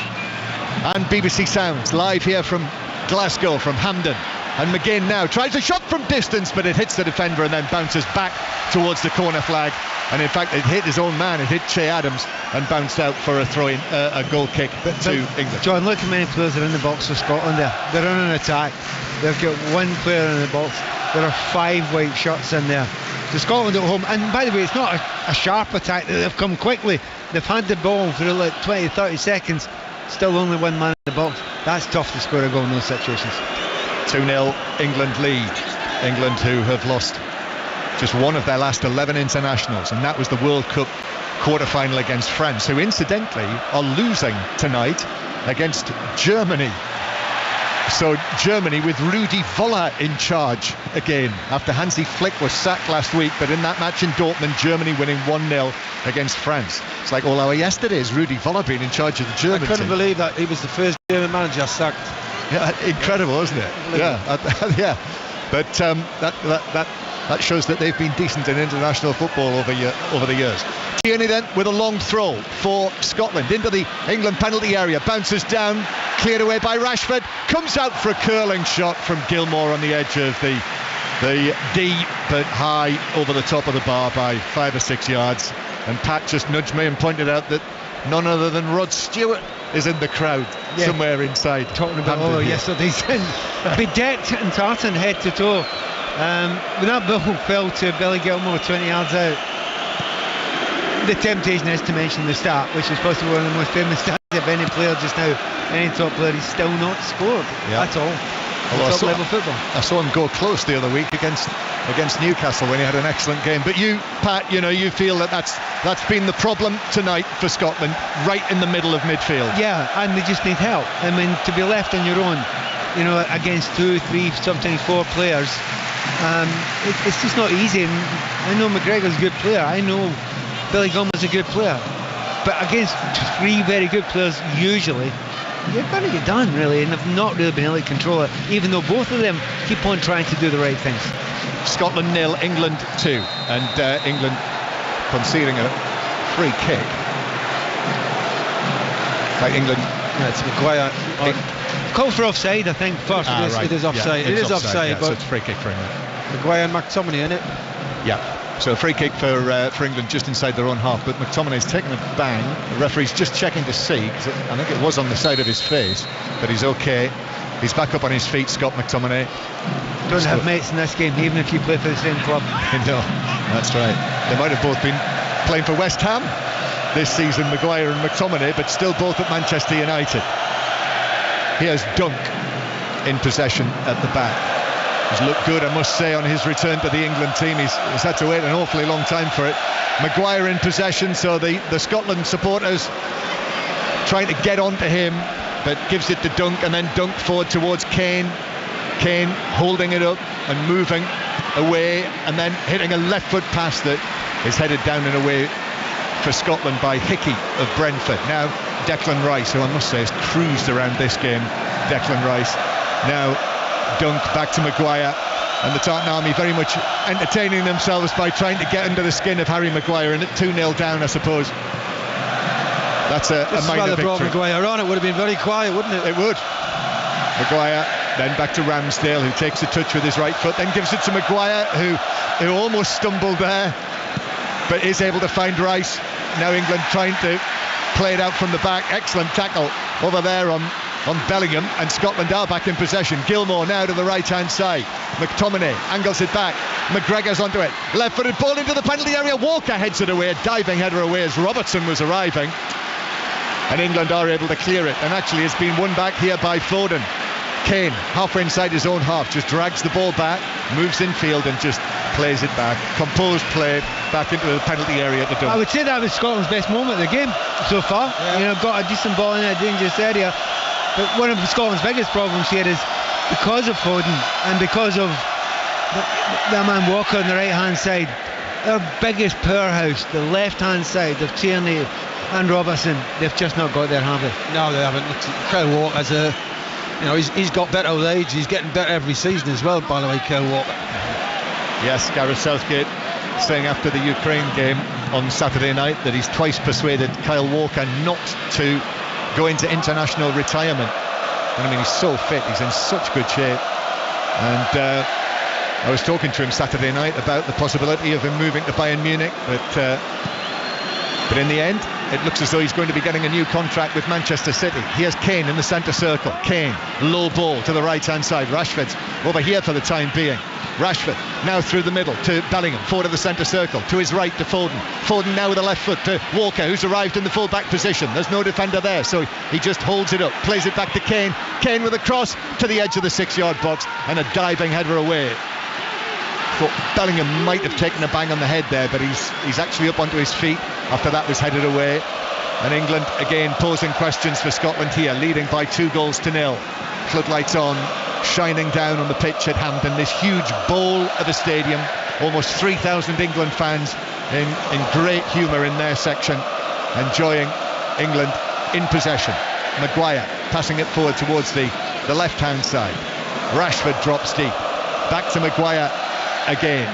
and BBC Sounds live here from Glasgow, from Hampden. And McGinn now tries a shot from distance, but it hits the defender and then bounces back towards the corner flag. And in fact, it hit his own man, it hit Che Adams and bounced out for a throw-in, a goal kick to England. John, look how many players are in the box for Scotland there. They're on an attack. They've got one player in the box. There are 5 white shirts in there. So Scotland at home, and by the way, it's not a sharp attack. They've come quickly. They've had the ball for like 20-30 seconds. Still only one man in the box. That's tough to score a goal in those situations. 2-0 England lead. England, who have lost just one of their last 11 internationals, and that was the World Cup quarter-final against France, who incidentally are losing tonight against Germany. So Germany with Rudi Völler in charge again after Hansi Flick was sacked last week, but in that match in Dortmund, Germany winning 1-0 against France. It's like all our yesterdays, Rudi Völler being in charge of the German team. I couldn't believe that he was the first German manager sacked. Yeah, incredible, isn't it? Yeah, yeah. But that shows that they've been decent in international football over the years. Tierney then with a long throw for Scotland into the England penalty area, bounces down, cleared away by Rashford, comes out for a curling shot from Gilmour on the edge of the D, but high over the top of the bar by 5 or 6 yards. And Pat just nudged me and pointed out that none other than Rod Stewart is in the crowd somewhere inside. Talking about yesterday's bedecked and tartan head to toe. When that ball fell to Billy Gilmour 20 yards out, the temptation is to mention the stat, which is possibly one of the most famous stats of any player just now. Any top player, he's still not scored. That's all. Top level football. I saw him go close the other week against Newcastle when he had an excellent game. But you, Pat, you feel that's been the problem tonight for Scotland, right in the middle of midfield. Yeah, and they just need help. I mean, to be left on your own, against 2, 3, sometimes 4 players, it's just not easy. And I know McGregor's a good player. I know Billy Gilmour's a good player. But against 3 very good players, usually, you're going to get done, really, and they've not really been able to control it, even though both of them keep on trying to do the right things. Scotland 0, England 2, and England conceding a free kick. Like England, it's Maguire. Call for offside, I think, first. It is offside. It is offside, but so it's free kick for England. Maguire and McTominay in it. Yeah. So a free kick for England just inside their own half, but McTominay's taken a bang. The referee's just checking to see, 'cause I think it was on the side of his face, but he's okay. He's back up on his feet, Scott McTominay. Don't have mates in this game, even if you play for the same club. No, that's right. They might have both been playing for West Ham this season, Maguire and McTominay, but still both at Manchester United. Here's Dunk. in possession at the back. He's looked good, I must say, on his return to the England team. He's had to wait an awfully long time for it. Maguire in possession, so the Scotland supporters trying to get onto him, but gives it to Dunk, and then Dunk forward towards Kane. Kane holding it up and moving away, and then hitting a left foot pass that is headed down and away for Scotland by Hickey of Brentford. Now Declan Rice, who I must say has cruised around this game. Declan Rice. Now Dunk back to Maguire, and the Tartan Army very much entertaining themselves by trying to get under the skin of Harry Maguire, and at 2-0 down, I suppose. That's a minor victory. Brought Maguire on, it would have been very quiet, wouldn't it? It would. Maguire then back to Ramsdale, who takes a touch with his right foot, then gives it to Maguire, who almost stumbled there, but is able to find Rice. Now England trying to play it out from the back. Excellent tackle over there on Bellingham, and Scotland are back in possession. Gilmour now to the right hand side. McTominay angles it back. McGregor's onto it. Left footed ball into the penalty area. Walker heads it away. A diving header away as Robertson was arriving. And England are able to clear it. And actually it's been won back here by Foden. Kane, halfway inside his own half, just drags the ball back, moves infield and just plays it back. Composed play back into the penalty area to Dunk. I would say that was Scotland's best moment of the game so far. Yeah. Got a decent ball in a dangerous area. But one of Scotland's biggest problems here is because of Foden and because of the man Walker on the right hand side, their biggest powerhouse, the left hand side of Tierney and Robertson, they've just not got there, have they? No, they haven't. Kyle Walker's he's got better with age. He's getting better every season as well, by the way, Kyle Walker. Yes, Gareth Southgate saying after the Ukraine game on Saturday night that he's twice persuaded Kyle Walker not to go into international retirement. And I mean, he's so fit, he's in such good shape. And I was talking to him Saturday night about the possibility of him moving to Bayern Munich, but in the end it looks as though he's going to be getting a new contract with Manchester City. Here's Kane in the centre circle. Kane, low ball to the right hand side. Rashford's over here for the time being. Rashford now through the middle to Bellingham, forward of the centre circle, to his right to Foden. Foden now with the left foot to Walker, who's arrived in the full back position. There's no defender there, so he just holds it up, plays it back to Kane. Kane with a cross to the edge of the 6-yard box and a diving header away. Thought Bellingham might have taken a bang on the head there, but he's actually up onto his feet after that was headed away. And England again posing questions for Scotland here, leading by 2-0. Floodlights on, shining down on the pitch at Hampden, this huge bowl of a stadium, almost 3,000 England fans in great humour in their section, enjoying England in possession. Maguire passing it forward towards the left hand side. Rashford drops deep, back to Maguire again,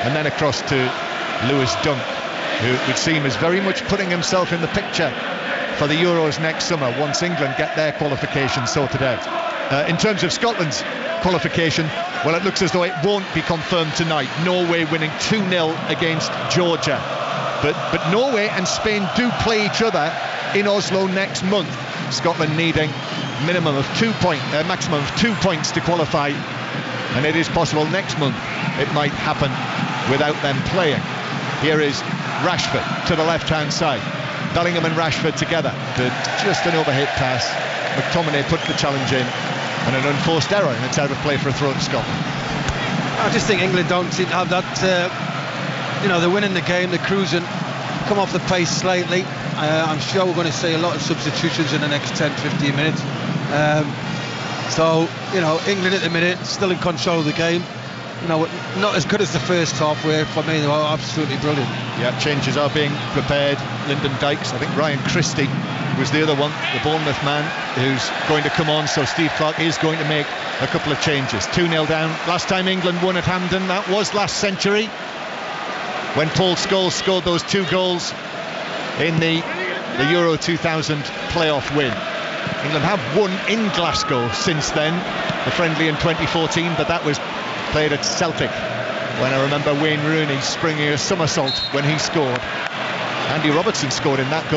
and then across to Lewis Dunk, who it would seem is very much putting himself in the picture for the Euros next summer once England get their qualification sorted out. In terms of Scotland's qualification, well, it looks as though it won't be confirmed tonight. Norway winning 2-0 against Georgia, but Norway and Spain do play each other in Oslo next month. Scotland needing maximum of 2 points to qualify, and it is possible next month it might happen without them playing. Here is Rashford to the left hand side. Bellingham and Rashford together to just an overhit pass. McTominay put the challenge in, and an unforced error, and it's out of play for a throw to Scotland. I just think England don't seem to have that, they're winning the game, they're cruising, come off the pace slightly. I'm sure we're going to see a lot of substitutions in the next 10-15 minutes. England at the minute still in control of the game. Not as good as the first half, where for me they were absolutely brilliant. Yeah, changes are being prepared. Lyndon Dykes, I think Ryan Christie was the other one, the Bournemouth man, who's going to come on, so Steve Clarke is going to make a couple of changes. 2-0 down. Last time England won at Hampden, that was last century, when Paul Scholes scored those 2 goals in the Euro 2000 playoff win. England have won in Glasgow since then, the friendly in 2014, but that was played at Celtic, when I remember Wayne Rooney springing a somersault when he scored. Andy Robertson scored in that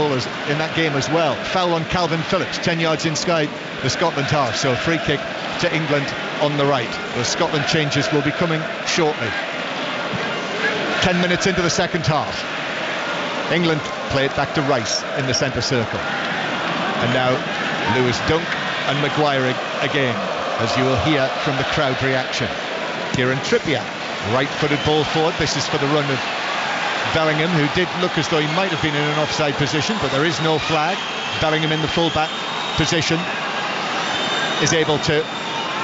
game as well. Foul on Calvin Phillips, 10 yards inside the Scotland half, so a free kick to England on the right. The Scotland changes will be coming shortly. 10 minutes into the second half. England play it back to Rice in the centre circle. And now Lewis Dunk and Maguire again. as you will hear from the crowd reaction. Kieran Trippier, right-footed ball forward. This is for the run of Bellingham, who did look as though he might have been in an offside position, but there is no flag. Bellingham in the full-back position is able to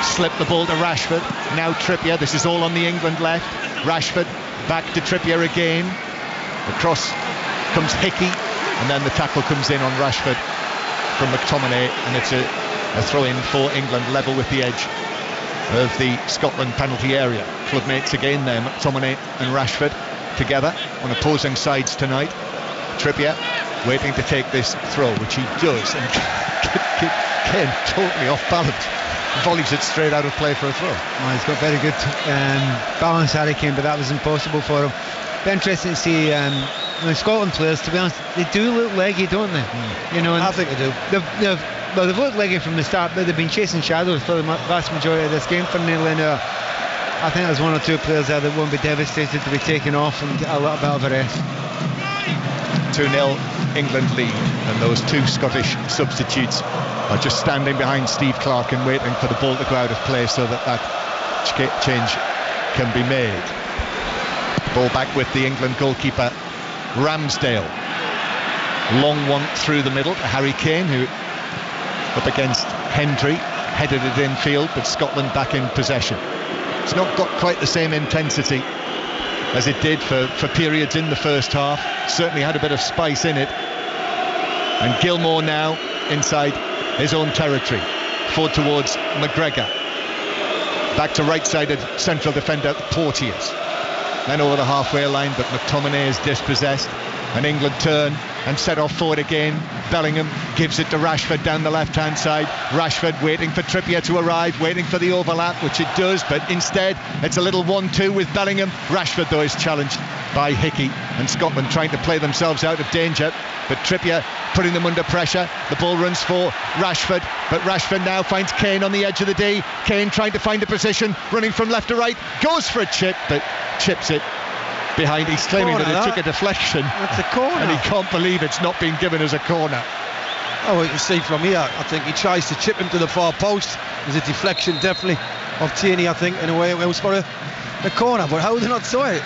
slip the ball to Rashford. Now Trippier, this is all on the England left. Rashford back to Trippier again. Across comes Hickey, and then the tackle comes in on Rashford from McTominay, and it's a throw-in for England, level with the edge of the Scotland penalty area. Clubmates again there, McTominay and Rashford together on opposing sides tonight. Trippier waiting to take this throw, which he does, and Kane totally off balance, volleys it straight out of play for a throw. Oh, he's got very good balance, Harry Kane, but that was impossible for him. Be interesting to see the Scotland players, to be honest, they do look leggy, don't they? You know, and I think they do. They've looked leggy from the start, but they've been chasing shadows for the vast majority of this game for nearly an hour. I think there's one or two players there that won't be devastated to be taken off and get a little bit of a rest. 2-0 England lead, and those two Scottish substitutes are just standing behind Steve Clarke and waiting for the ball to go out of play so that change can be made. Ball back with the England goalkeeper Ramsdale. Long one through the middle to Harry Kane, who up against Hendry, headed it infield, but Scotland back in possession. It's not got quite the same intensity as it did for periods in the first half. Certainly had a bit of spice in it. And Gilmour now inside his own territory, forward towards McGregor, back to right-sided central defender Porteous, then over the halfway line, but McTominay is dispossessed, and England turn and set off forward again. Bellingham gives it to Rashford down the left-hand side. Rashford waiting for Trippier to arrive, waiting for the overlap, which it does, but instead it's a little 1-2 with Bellingham. Rashford, though, is challenged by Hickey, and Scotland trying to play themselves out of danger, but Trippier putting them under pressure. The ball runs for Rashford, but Rashford now finds Kane on the edge of the D. Kane trying to find a position, running from left to right, goes for a chip, but chips it behind. He's claiming that it took a deflection. That's a corner, and he can't believe it's not been given as a corner. Oh, well, you can see from here, I think he tries to chip him to the far post. There's a deflection definitely of Tierney, I think, in a way it was for a corner, but how did they not saw it?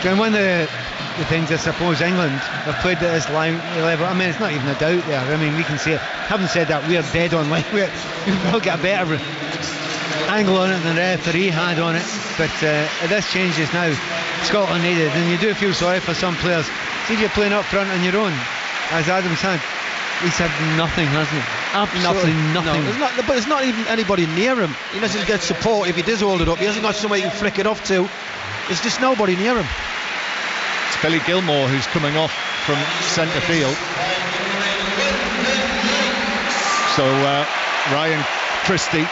And one of the things I suppose England have played at this level, I mean, it's not even a doubt there. I mean, we can see it. Having said that, we're dead on line. We'll get a better angle on it than the referee had on it, but this changes now. Scotland needed, and you do feel sorry for some players. See if you're playing up front on your own, as Adams had. He's had nothing, hasn't he? Absolutely nothing. No, but there's not even anybody near him. He doesn't get support. If he does hold it up, he hasn't got somebody he can flick it off to. There's just nobody near him. It's Billy Gilmour who's coming off from centre field. So Ryan Christie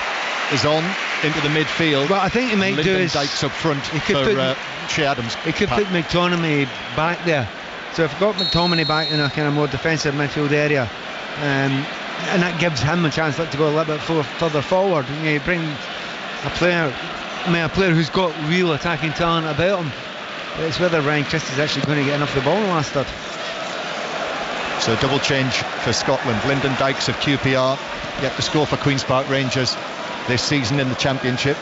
is on into the midfield. Well, I think he might Lyndon do is Dykes up front for Che Adams. He could put McTominay back there. So if you've got McTominay back in a kind of more defensive midfield area, and that gives him a chance to go a little bit further forward. You bring a player who's got real attacking talent about him. It's whether Ryan Christie's actually going to get enough of the ball in the last third. So double change for Scotland. Lyndon Dykes of QPR yet to score for Queen's Park Rangers this season in the Championship.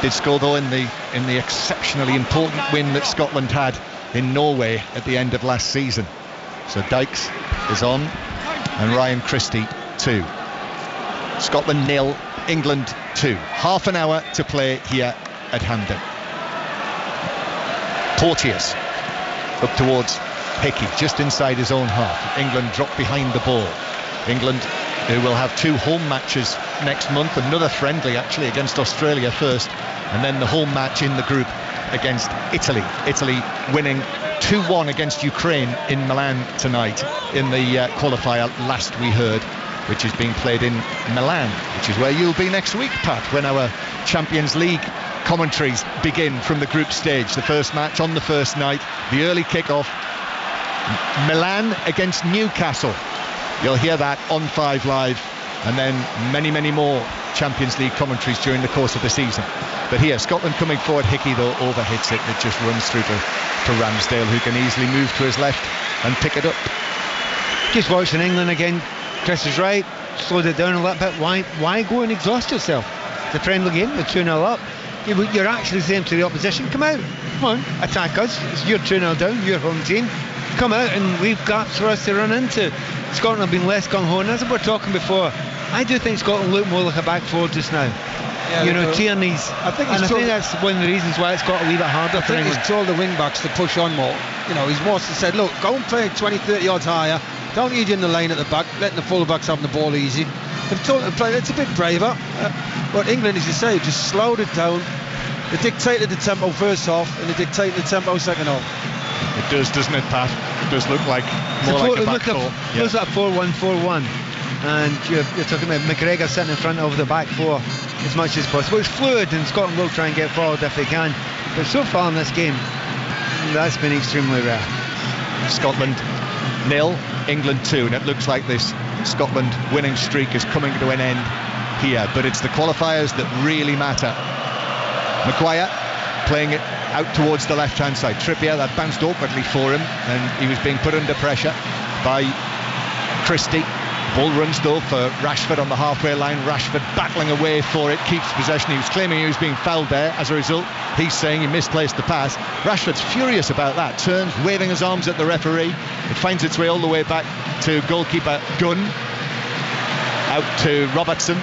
Did score though in the exceptionally important win that Scotland had in Norway at the end of last season. So Dykes is on, and Ryan Christie too. Scotland 0, England 2. Half an hour to play here at Hampden. Porteous up towards Hickey, just inside his own half. England drop behind the ball. England, who will have 2 home matches next month, another friendly actually against Australia first, and then the home match in the group against Italy. Italy winning 2-1 against Ukraine in Milan tonight in the qualifier last we heard, which is being played in Milan, which is where you'll be next week, Pat, when our Champions League commentaries begin from the group stage. The first match on the first night, the early kick-off, Milan against Newcastle. You'll hear that on 5 Live, and then many, many more Champions League commentaries during the course of the season. But here, Scotland coming forward. Hickey, though, overhits it. It just runs through to Ramsdale, who can easily move to his left and pick it up. Just watching England again. Chris is right. slowed it down a little bit. Why go and exhaust yourself? It's a friendly game, you're 2-0 up. You're actually saying to the opposition, come out, come on, attack us. You're 2-0 down, you're home team. Come out and we've gaps for us to run into. Scotland have been less gung-ho, and as we were talking before, I do think Scotland look more like a back four just now. Yeah, Tierney's. I think that's one of the reasons why it's got a wee bit harder for England. He's told the wing backs to push on more. He's more said, look, go and play 20-30 yards higher. Don't need you in the lane at the back, letting the full-backs have the ball easy. They've told them to play. It's a bit braver. But England, as you say, just slowed it down. They dictated the tempo first half, and they dictated the tempo second half. It does, doesn't it, Pat? It does look like more like a back four. It looks like 4-1-4-1. And you're talking about McGregor sitting in front of the back four as much as possible. It's fluid, and Scotland will try and get forward if they can. But so far in this game, that's been extremely rare. Scotland 0, England 2, and it looks like this Scotland winning streak is coming to an end here. But it's the qualifiers that really matter. Maguire playing it out towards the left-hand side. Trippier, that bounced awkwardly for him, and he was being put under pressure by Christie. Ball runs though for Rashford on the halfway line. Rashford battling away for it, keeps possession. He was claiming he was being fouled there. As a result, he's saying he misplaced the pass. Rashford's furious about that, turns, waving his arms at the referee. It finds its way all the way back to goalkeeper Gunn, out to Robertson.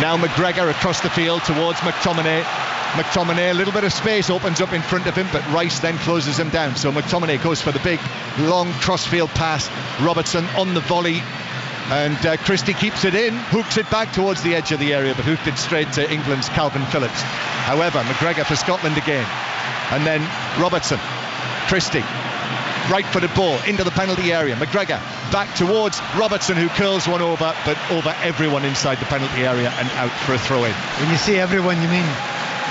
Now McGregor across the field towards McTominay. McTominay, a little bit of space opens up in front of him, but Rice then closes him down. So McTominay goes for the big, long crossfield pass. Robertson on the volley, and Christie keeps it in, hooks it back towards the edge of the area, but hooked it straight to England's Calvin Phillips. However, McGregor for Scotland again, and then Robertson, Christie, right-footed ball into the penalty area. McGregor back towards Robertson, who curls one over, but over everyone inside the penalty area and out for a throw-in. When you say everyone, you mean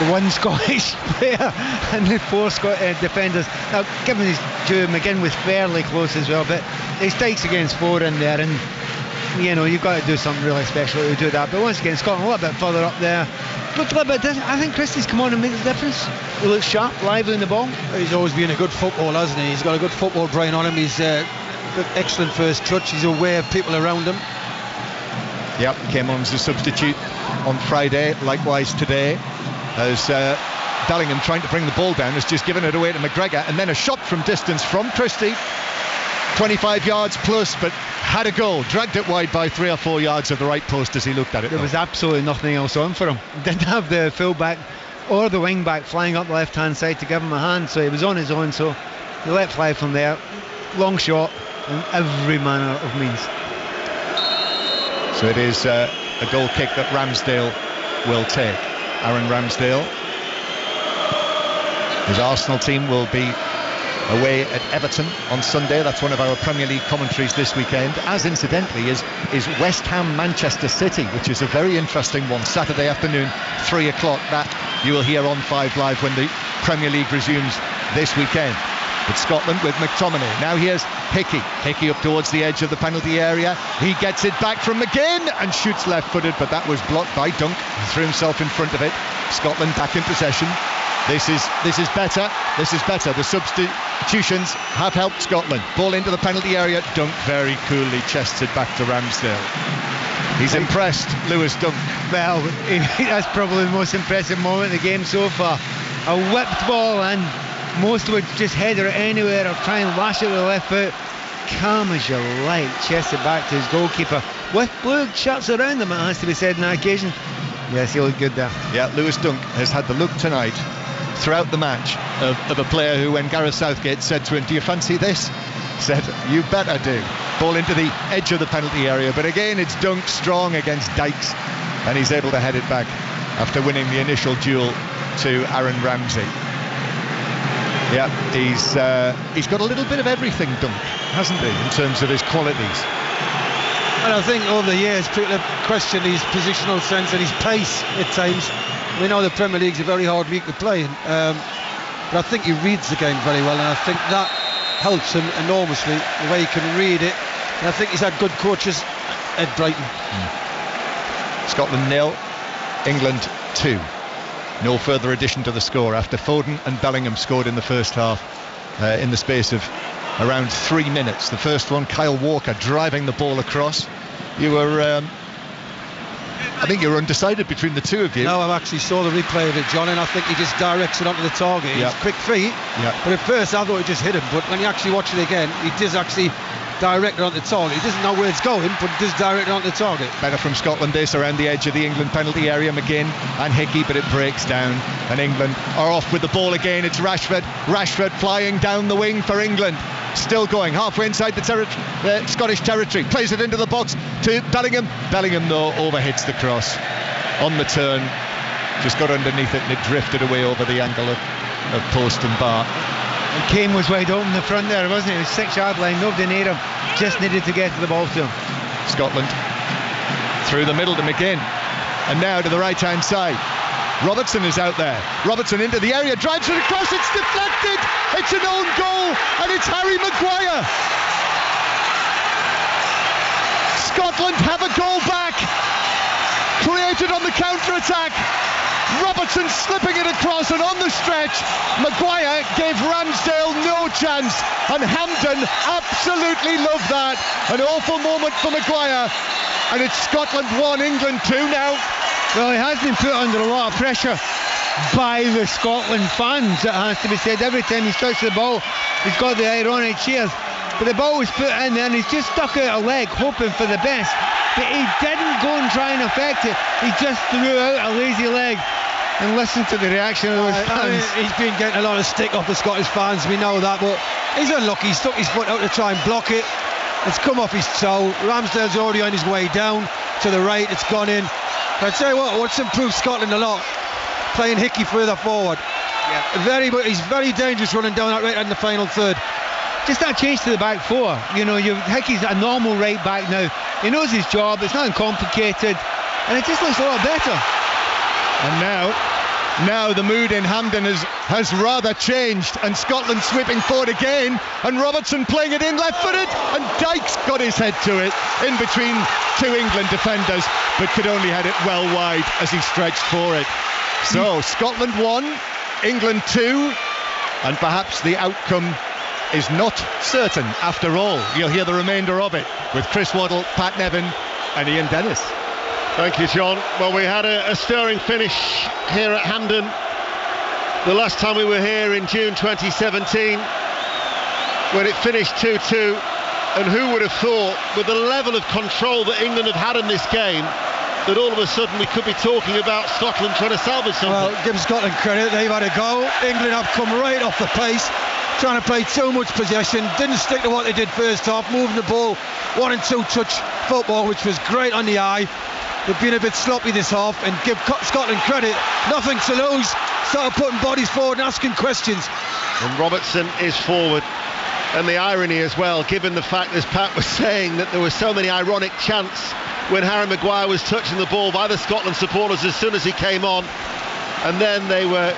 the one Scottish player and the four defenders. Now, given his due, McGinn was fairly close as well, but he strikes against four in there, and you've got to do something really special to do that. But once again, Scotland a little bit further up there. Looked a little bit different. I think Christie's come on and made the difference. He looks sharp, lively in the ball. He's always been a good footballer, hasn't he? He's got a good football brain on him. He's got excellent first touch. He's aware of people around him. Yep, came on as a substitute on Friday, likewise today, as Bellingham, trying to bring the ball down, has just given it away to McGregor, and then a shot from distance from Christie, 25 yards plus, but had a goal, dragged it wide by 3 or 4 yards of the right post as he looked at it. There was absolutely nothing else on for him. Didn't have the full-back or the wing-back flying up the left-hand side to give him a hand, so he was on his own, so he let fly from there. Long shot in every manner of means. So it is a goal kick that Ramsdale will take. Aaron Ramsdale. His Arsenal team will be away at Everton on Sunday. That's one of our Premier League commentaries this weekend, as incidentally is West Ham Manchester City, which is a very interesting one. Saturday afternoon, 3 o'clock. That you will hear on 5 Live when the Premier League resumes this weekend. But Scotland with McTominay. Now here's Hickey up towards the edge of the penalty area. He gets it back from McGinn and shoots left-footed, but that was blocked by Dunk. He threw himself in front of it. Scotland back in possession. This is better. This is better. The substitutions have helped Scotland. Ball into the penalty area. Dunk very coolly chests it back to Ramsdale. He's impressed, Lewis Dunk. Well, that's probably the most impressive moment of the game so far. A whipped ball, and most would just header it anywhere or try and lash it with the left foot. Calm as you like, chests it back to his goalkeeper with blue shirts around him, it has to be said on that occasion. Yes, he looked good there. Yeah, Lewis Dunk has had the look tonight throughout the match of a player who, when Gareth Southgate said to him, "Do you fancy this?" said, "You better do." Ball into the edge of the penalty area, but again it's Dunk strong against Dykes, and he's able to head it back after winning the initial duel to Aaron Ramsey. Yeah, he's got a little bit of everything, Dunk, hasn't he, in terms of his qualities? And I think over the years people have questioned his positional sense and his pace at times. We know the Premier League's a very hard league to play, but I think he reads the game very well, and I think that helps him enormously, the way he can read it. And I think he's had good coaches at Brighton. Scotland 0, England 2. No further addition to the score after Foden and Bellingham scored in the first half in the space of around 3 minutes. The first one, Kyle Walker driving the ball across. You were, I think you were undecided between the two of you. No, I actually saw the replay of it, John, and I think he just directs it onto the target. He's quick feet, but at first I thought he just hit him. But when you actually watch it again, he does actually direct it onto the target. He doesn't know where it's going, but he does direct it onto the target. Better from Scotland this around the edge of the England penalty area, McGinn and Hickey, but it breaks down, and England are off with the ball again. It's Rashford flying down the wing for England. Still going halfway inside the Scottish territory, plays it into the box to Bellingham. Bellingham though overhits the cross on the turn, just got underneath it and it drifted away over the angle of post and bar. And Kane was wide open in the front there, wasn't he? It was 6-yard line, nobody near him, just needed to get to the ball to him. Scotland through the middle to McGinn, and now to the right hand side. Robertson is out there. Robertson into the area, drives it across, it's deflected. It's an own goal, and it's Harry Maguire. Scotland have a goal back, created on the counter-attack. Robertson slipping it across, and on the stretch, Maguire gave Ramsdale no chance, and Hampden absolutely loved that. An awful moment for Maguire, and it's Scotland 1, England 2 now. Well, he has been put under a lot of pressure by the Scotland fans, it has to be said. Every time he's touched the ball, he's got the ironic cheers. But the ball was put in there and he's just stuck out a leg, hoping for the best. But he didn't go and try and affect it. He just threw out a lazy leg. And listen to the reaction of those fans. I mean, he's been getting a lot of stick off the Scottish fans, we know that, but he's unlucky. He stuck his foot out to try and block it. It's come off his toe. Ramsdale's already on his way down to the right. It's gone in. I tell you what, what's improved Scotland a lot, playing Hickey further forward. He's very dangerous running down that right in the final third. Just that change to the back four. You know, Hickey's a normal right back now. He knows his job, it's not complicated, and it just looks a lot better. And now the mood in Hampden has rather changed, and Scotland sweeping forward again, and Robertson playing it in left-footed, and Dykes got his head to it in between two England defenders, but could only head it well wide as he stretched for it. So Scotland 1, England 2, and perhaps the outcome is not certain after all. You'll hear the remainder of it with Chris Waddle, Pat Nevin and Ian Dennis. Thank you, John. Well, we had a stirring finish here at Hampden the last time we were here in June 2017, when it finished 2-2, and who would have thought, with the level of control that England have had in this game, that all of a sudden we could be talking about Scotland trying to salvage something. Well, give Scotland credit, they've had a go. England have come right off the pace, trying to play too much possession, didn't stick to what they did first half, moving the ball, 1 and 2 touch football, which was great on the eye. They've been a bit sloppy this half, and give Scotland credit, nothing to lose, started putting bodies forward and asking questions. And Robertson is forward, and the irony as well, given the fact, as Pat was saying, that there were so many ironic chants when Harry Maguire was touching the ball by the Scotland supporters as soon as he came on, and then they were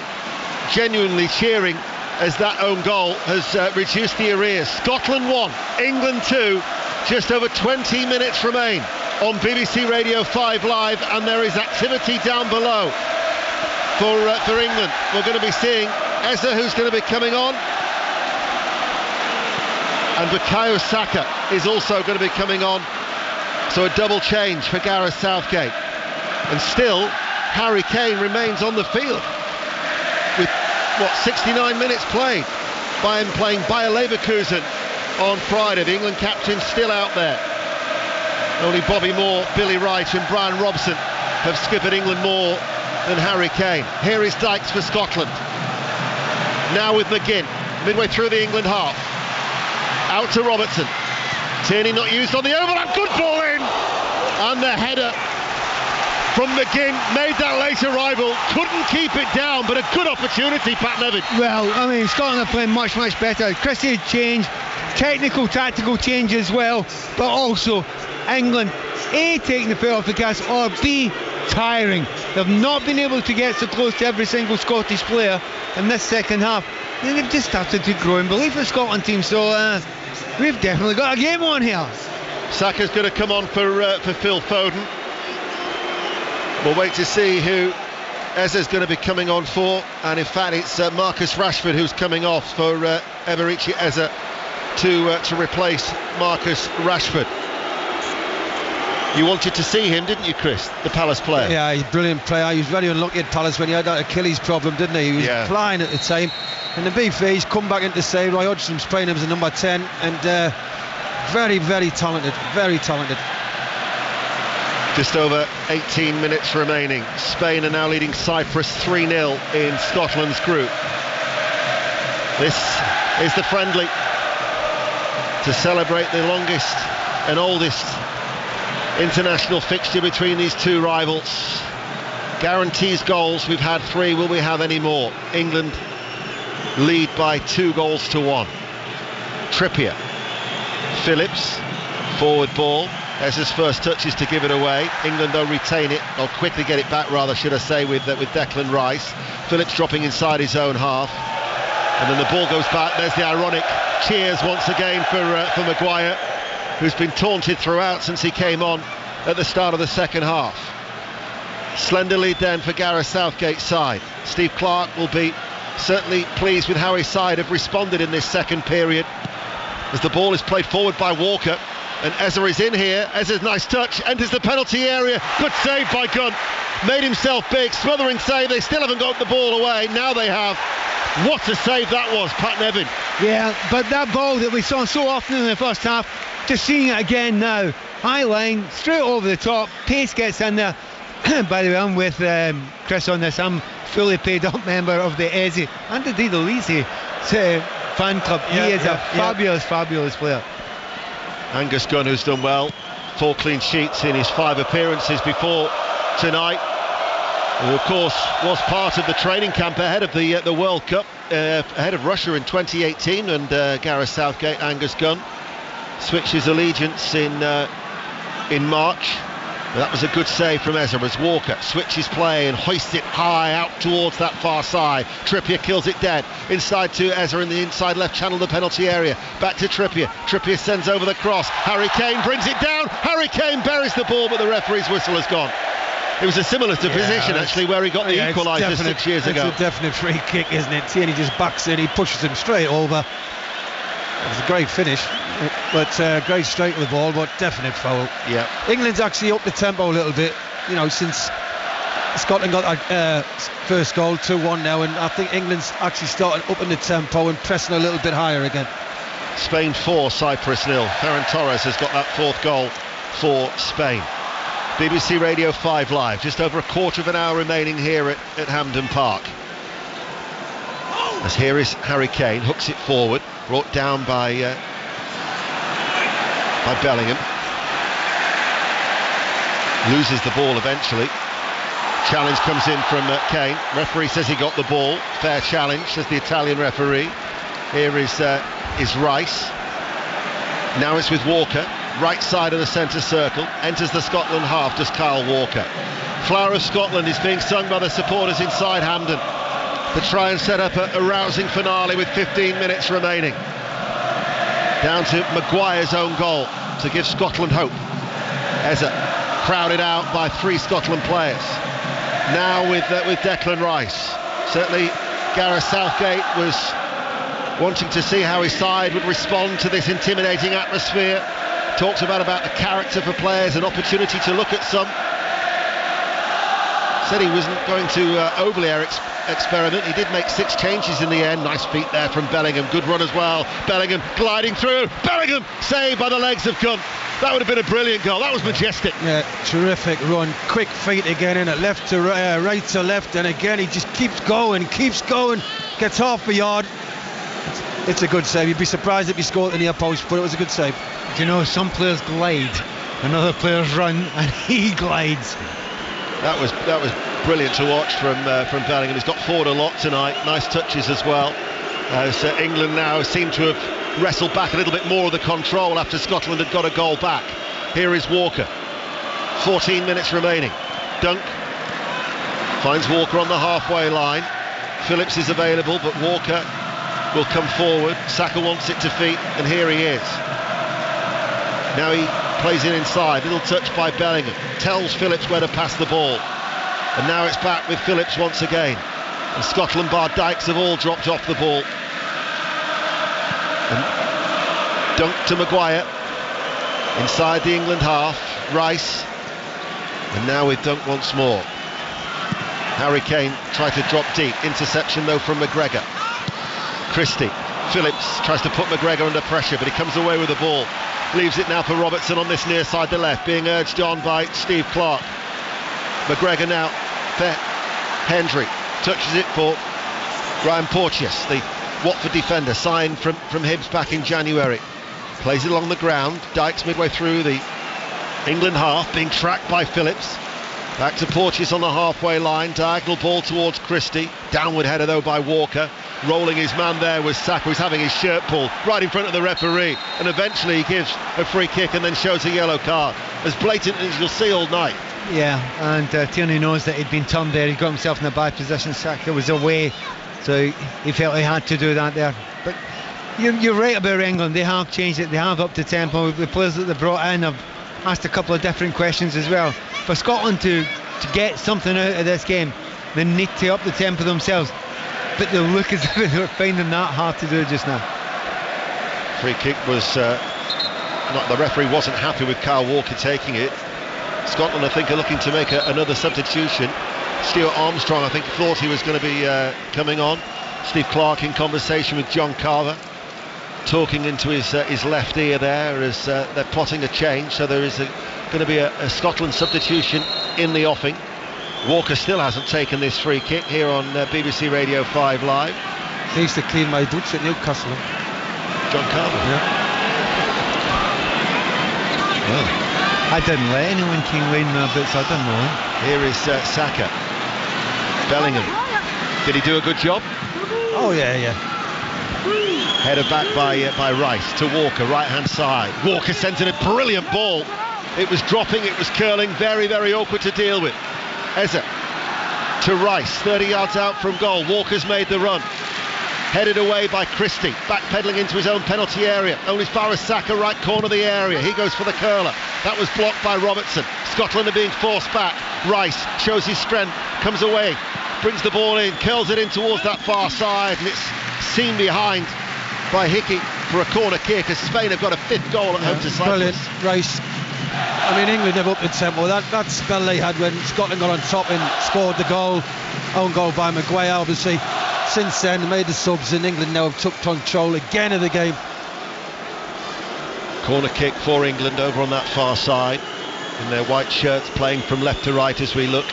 genuinely cheering as that own goal has reduced the arrears. Scotland 1, England 2, just over 20 minutes remain on BBC Radio 5 Live, and there is activity down below for England. We're going to be seeing Eze, who's going to be coming on, and Bukayo Saka is also going to be coming on, so a double change for Gareth Southgate. And still Harry Kane remains on the field with 69 minutes played, by him playing Bayer Leverkusen on Friday. The England captain still out there. Only Bobby Moore, Billy Wright and Brian Robson have skippered England more than Harry Kane. Here is Dykes for Scotland. Now with McGinn, midway through the England half. Out to Robertson. Tierney not used on the overlap, good ball in! And the header from McGinn made that late arrival, couldn't keep it down, but a good opportunity, Pat Nevin. Well, I mean, Scotland are playing much better. Christie change, technical, tactical change as well, but also England, A, taking the foot off the gas, or B, tiring. They've not been able to get so close to every single Scottish player in this second half. And they've just started to grow in belief, the Scotland team, so we've definitely got a game on here. Saka's going to come on for Phil Foden. We'll wait to see who Eze's going to be coming on for, and in fact it's Marcus Rashford who's coming off for Eberechi Eze to replace Marcus Rashford. You wanted to see him, didn't you, Chris, the Palace player? Yeah, he's a brilliant player. He was very unlucky at Palace when he had that Achilles problem, didn't he? He was flying at the time. And the big he's come back into save. Roy Hodgson's playing him as a number 10, and very, very talented, very talented. Just over 18 minutes remaining. Spain are now leading Cyprus 3-0 in Scotland's group. This is the friendly to celebrate the longest and oldest international fixture between these two rivals. Guarantees goals. We've had 3. Will we have any more? England lead by 2-1. Trippier, Phillips, forward ball. As his first touch is to give it away. England though retain it, or quickly get it back rather, should I say, with Declan Rice. Phillips dropping inside his own half, and then the ball goes back. There's the ironic cheers once again for Maguire, who's been taunted throughout since he came on at the start of the second half. Slender lead then for Gareth Southgate's side. Steve Clarke will be certainly pleased with how his side have responded in this second period, as the ball is played forward by Walker, and Ezra is in here. Ezra's nice touch, enters the penalty area. Good save by Gunn, made himself big, smothering save. They still haven't got the ball away. Now they have. What a save that was, Pat Nevin. Yeah, but that ball that we saw so often in the first half, just seeing it again now. High line, straight over the top, pace gets in there. By the way, I'm with Chris on this. I'm fully paid up member of the Eze and indeed the Lisi fan club. He is a fabulous player. Angus Gunn, who's done well, 4 clean sheets in his 5 appearances before tonight, who of course was part of the training camp ahead of the World Cup, ahead of Russia in 2018, and Gareth Southgate, Angus Gunn, switched his allegiance in March. That was a good save from Ezra as Walker switches play and hoists it high out towards that far side. Trippier kills it dead. Inside to Ezra in the inside left channel of the penalty area. Back to Trippier. Trippier sends over the cross. Harry Kane brings it down. Harry Kane buries the ball, but the referee's whistle has gone. It was a similar position actually where he got the equaliser 6 years ago. It's a definite free kick, isn't it? And he just backs in, he pushes him straight over. It was a great finish, but great strike of the ball, but definite foul. Yeah. England's actually upped the tempo a little bit, since Scotland got first goal, 2-1 now, and I think England's actually started upping the tempo and pressing a little bit higher again. Spain 4, Cyprus 0. Ferran Torres has got that 4th goal for Spain. BBC Radio 5 Live, just over a quarter of an hour remaining here at Hampden Park. As here is Harry Kane, hooks it forward, brought down by Bellingham. Loses the ball eventually. Challenge comes in from Kane. Referee says he got the ball. Fair challenge, says the Italian referee. Here is Rice. Now it's with Walker. Right side of the centre circle. Enters the Scotland half, does Kyle Walker. Flower of Scotland is being sung by the supporters inside Hampden to try and set up a rousing finale with 15 minutes remaining. Down to Maguire's own goal to give Scotland hope. Eza crowded out by 3 Scotland players. Now with Declan Rice. Certainly Gareth Southgate was wanting to see how his side would respond to this intimidating atmosphere. Talks about the character for players, an opportunity to look at some. Said he wasn't going to overly experiment. He did make 6 changes in the end. Nice feet there from Bellingham. Good run as well. Bellingham gliding through. Bellingham saved by the legs of Gunn. That would have been a brilliant goal. That was majestic. Yeah, terrific run. Quick feet again in it. Left to right to left, and again he just keeps going. Gets half a yard. It's a good save. You'd be surprised if he scored in the near post, but it was a good save. Some players glide and other players run, and he glides. That was brilliant to watch from Bellingham. He's got forward a lot tonight. Nice touches as well. As England now seem to have wrestled back a little bit more of the control after Scotland had got a goal back. Here is Walker. 14 minutes remaining. Dunk finds Walker on the halfway line. Phillips is available, but Walker will come forward. Saka wants it to feet, and here he is. Now he plays it inside. Little touch by Bellingham. Tells Phillips where to pass the ball. And now it's back with Phillips once again. And Scotland bar Dykes have all dropped off the ball. And dunk to Maguire inside the England half. Rice, and now with Dunk once more. Harry Kane tried to drop deep, interception though from McGregor. Christie, Phillips tries to put McGregor under pressure, but he comes away with the ball. Leaves it now for Robertson on this near side, the left, being urged on by Steve Clarke. McGregor now for Hendry, touches it for Ryan Porteous, the Watford defender, signed from Hibs back in January. Plays it along the ground. Dykes midway through the England half, being tracked by Phillips. Back to Porteous on the halfway line. Diagonal ball towards Christie. Downward header though by Walker. Rolling his man there was Saka, who's having his shirt pulled right in front of the referee. And eventually he gives a free kick and then shows a yellow card. As blatant as you'll see all night. Yeah, and Tierney knows that he'd been turned there. He got himself in a bad position. Saka was away, so he felt he had to do that there. But you're right about England. They have changed it. They have upped the tempo. The players that they brought in have asked a couple of different questions as well. For Scotland to get something out of this game, they need to up the tempo themselves. But they look as if they're finding that hard to do just now. Free kick was the referee wasn't happy with Kyle Walker taking it. Scotland, I think, are looking to make another substitution. Stuart Armstrong, I think, thought he was going to be coming on. Steve Clarke in conversation with John Carver, talking into his left ear there as they're plotting a change. So there is going to be a Scotland substitution in the offing. Walker still hasn't taken this free kick here on BBC Radio 5 Live. He used to clean my boots at Newcastle. John Carver? Yeah. Well, I didn't let anyone clean my boots, I don't know. Here is Saka. Bellingham. Did he do a good job? Oh yeah. Header back by Rice to Walker, right hand side. Walker sent in a brilliant ball. It was dropping, it was curling, very, very awkward to deal with. Eze to Rice, 30 yards out from goal. Walker's made the run. Headed away by Christie, backpedaling into his own penalty area. Only as far as Saka, right corner of the area. He goes for the curler. That was blocked by Robertson. Scotland are being forced back. Rice shows his strength, comes away, brings the ball in, curls it in towards that far side, and it's seen behind by Hickey for a corner kick as Spain have got a fifth goal at home to Cyprus. Brilliant, Rice. I mean, England have upped the tempo. That spell they had when Scotland got on top and scored the goal, own goal by Maguire, obviously. Since then, they made the subs, and England now have took control again of the game. Corner kick for England over on that far side, in their white shirts, playing from left to right as we look.